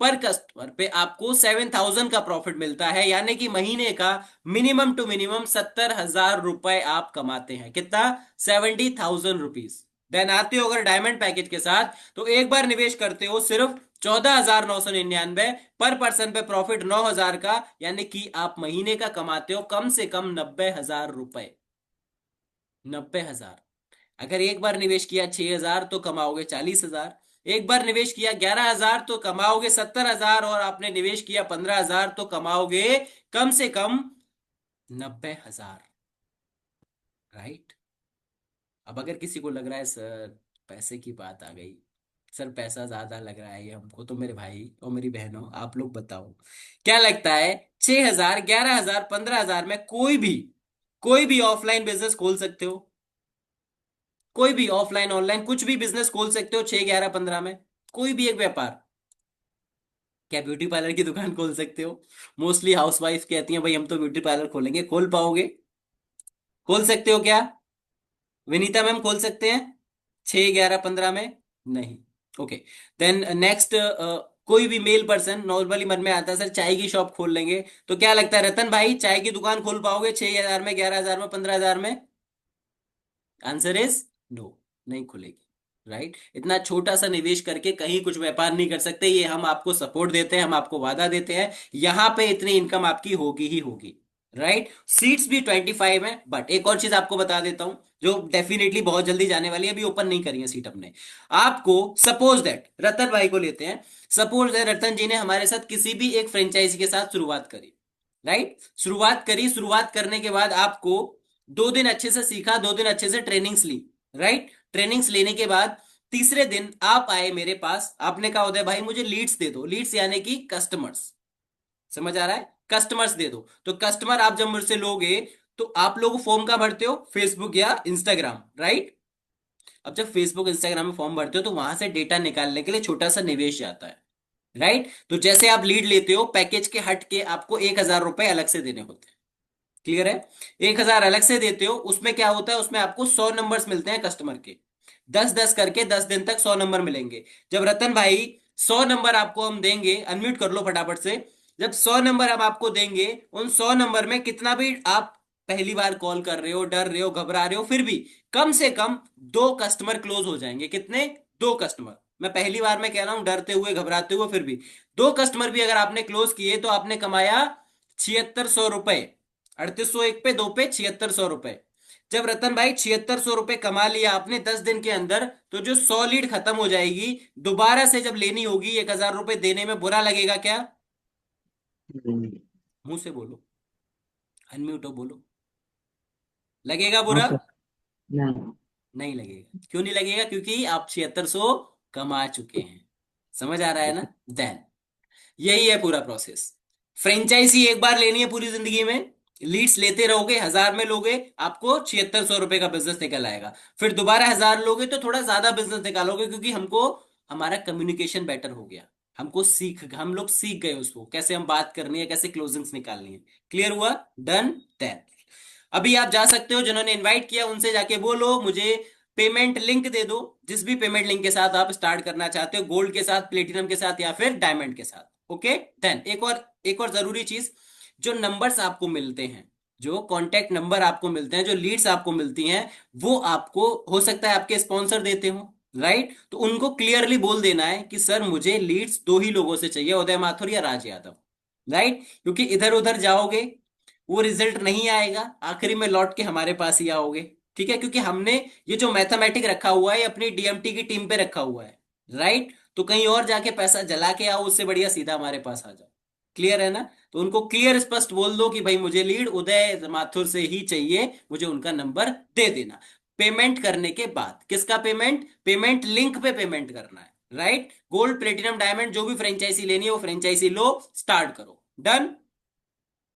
[SPEAKER 1] पर कस्टमर पे, आपको 7,000 का प्रॉफिट मिलता है, यानी कि महीने का मिनिमम टू मिनिमम 70,000 रुपए आप कमाते हैं। कितना? 70,000 रुपीज। देन आते हो अगर डायमंड पैकेज के साथ, तो एक बार निवेश करते हो सिर्फ 14,999 पर पर्सन पे, प्रॉफिट 9,000 का, यानी कि आप महीने का कमाते हो कम से कम 90,000 रुपए। 90,000। अगर एक बार निवेश किया 6,000 तो कमाओगे 40,000, एक बार निवेश किया 11,000 तो कमाओगे 70,000, और आपने निवेश किया 15,000 तो कमाओगे कम से कम 90,000। राइट? अब अगर किसी को लग रहा है सर पैसे की बात आ गई, सर पैसा ज्यादा लग रहा है ये हमको, तो मेरे भाई और मेरी बहनों आप लोग बताओ क्या लगता है, 6,000, 11,000, 15,000 में कोई भी ऑफलाइन बिजनेस खोल सकते हो? कोई भी ऑफलाइन ऑनलाइन कुछ भी बिजनेस खोल सकते हो 6, 11, 15 में? कोई भी एक व्यापार। क्या ब्यूटी पार्लर की दुकान खोल सकते हो? मोस्टली हाउसवाइफ कहती हैं भाई हम तो ब्यूटी पार्लर खोलेंगे। खोल पाओगे? खोल सकते हो क्या? विनीता मैम खोल सकते हैं 6, 11, 15 में? नहीं। ओके। देन नेक्स्ट, कोई भी मेल पर्सन नॉर्मली मन में आता है सर चाय की शॉप खोल लेंगे, तो क्या लगता है रतन भाई चाय की दुकान खोल पाओगे 6,000 में, 11,000 में, 15,000 में? आंसर इज नो, नहीं खुलेगी। राइट? इतना छोटा सा निवेश करके कहीं कुछ व्यापार नहीं कर सकते। ये हम आपको सपोर्ट देते हैं, हम आपको वादा देते हैं, यहां पे इतनी इनकम आपकी होगी ही होगी। राइट? सीट्स भी 25 है। बट एक और चीज आपको बता देता हूं जो डेफिनेटली बहुत जल्दी जाने वाली है, अभी ओपन नहीं करी है सीट अपने। आपको सपोज दैट रतन भाई को लेते हैं, सपोज दैट रतन जी ने हमारे साथ किसी भी एक फ्रेंचाइजी के साथ शुरुआत करी। राइट? शुरुआत करी, शुरुआत करने के बाद आपको 2 दिन अच्छे से सीखा, 2 दिन अच्छे से ट्रेनिंग्स ली। राइट? ट्रेनिंग्स लेने के बाद तीसरे दिन आप आए मेरे पास, आपने कहा उदय भाई मुझे लीड्स दे दो। लीड्स यानी कि कस्टमर्स। समझ आ रहा है? कस्टमर्स दे दो। तो कस्टमर आप जब मुझसे लोगे तो आप लोग फॉर्म का भरते हो, फेसबुक या इंस्टाग्राम। राइट? अब जब फेसबुक इंस्टाग्राम में फॉर्म भरते हो तो वहां से डेटा निकालने के लिए छोटा सा निवेश जाता है। राइट? तो जैसे आप लीड लेते हो, पैकेज के हट के आपको 1,000 रुपए अलग से देने होते हैं। क्लियर है? 1,000 अलग से देते हो। उसमें क्या होता है, उसमें आपको 100 नंबर्स मिलते हैं कस्टमर के, 10-10 करके 10 दिन तक 100 नंबर मिलेंगे। जब रतन भाई 100 नंबर आपको हम देंगे, अनम्यूट कर लो फटाफट से, जब 100 नंबर हम आपको देंगे, उन 100 नंबर में कितना भी आप पहली बार कॉल कर रहे हो, डर रहे हो, घबरा रहे हो, फिर भी कम से कम 2 कस्टमर क्लोज हो जाएंगे। कितने? 2 कस्टमर। मैं पहली बार में कह रहा हूं, डरते हुए घबराते हुए, फिर भी 2 कस्टमर भी अगर आपने क्लोज किए तो आपने कमाया 7,600 रुपए। 3801 पे 2 पे 7,600 रुपए। जब रतन भाई 7,600 रुपए कमा लिया आपने 10 दिन के अंदर, तो जो 100 लीड खत्म हो जाएगी, दोबारा से जब लेनी होगी 1,000 रुपए देने में बुरा लगेगा क्या? मुंह से बोलो, अनम्यूट हो, बोलो। लगेगा
[SPEAKER 8] हाँ
[SPEAKER 1] बुरा?
[SPEAKER 8] सर। नहीं।
[SPEAKER 1] नहीं लगेगा। क्यों नहीं लगेगा? क्योंकि आप 7,600 कमा चुके हैं। समझ आ रहा है ना? देन यही है पूरा प्रोसेस। फ्रेंचाइजी एक बार लेनी है पूरी जिंदगी में, लीड्स लेते रहोगे, 1,000 में लोगे आपको 7,600 रुपए का बिजनेस निकल आएगा। फिर दोबारा 1,000 लोगे तो थोड़ा ज्यादा बिजनेस निकालोगे, क्योंकि हमको हमारा कम्युनिकेशन बेटर हो गया। हम लोग सीख गए उसको कैसे हम बात करनी है, कैसे क्लोजिंग्स निकालनी है। क्लियर हुआ? डन। देन अभी आप जा सकते हो, जिन्होंने इनवाइट किया उनसे जाके बोलो मुझे पेमेंट लिंक दे दो, जिस भी पेमेंट लिंक के साथ आप स्टार्ट करना चाहते हो, गोल्ड के साथ, प्लेटिनम के साथ, या फिर डायमंड के साथ। ओके? देन एक और जरूरी चीज, जो नंबर्स आपको मिलते हैं, जो कॉन्टेक्ट नंबर आपको मिलते हैं, जो लीड्स आपको मिलती हैं, वो आपको हो सकता है आपके स्पॉन्सर देते हो। राइट? तो उनको क्लियरली बोल देना है कि सर मुझे लीड्स 2 ही लोगों से चाहिए, उदय माथुर या राज यादव। राइट? क्योंकि इधर उधर जाओगे वो रिजल्ट नहीं आएगा, आखिरी में लौट के हमारे पास ही आओगे। ठीक है? क्योंकि हमने ये जो मैथमेटिक रखा हुआ है अपनी डीएमटी की टीम पे रखा हुआ है। राइट? तो कहीं और जाके पैसा जला के आओ, उससे बढ़िया सीधा हमारे पास आ जाओ। क्लियर है ना? तो उनको क्लियर स्पष्ट बोल दो कि भाई मुझे लीड उदय माथुर से ही चाहिए, मुझे उनका नंबर दे देना। पेमेंट करने के बाद, किसका पेमेंट? पेमेंट लिंक पे पेमेंट करना है। राइट? गोल्ड, प्लेटिनम, डायमंड जो भी फ्रेंचाइजी लेनी है वो फ्रेंचाइजी लो, स्टार्ट करो। डन।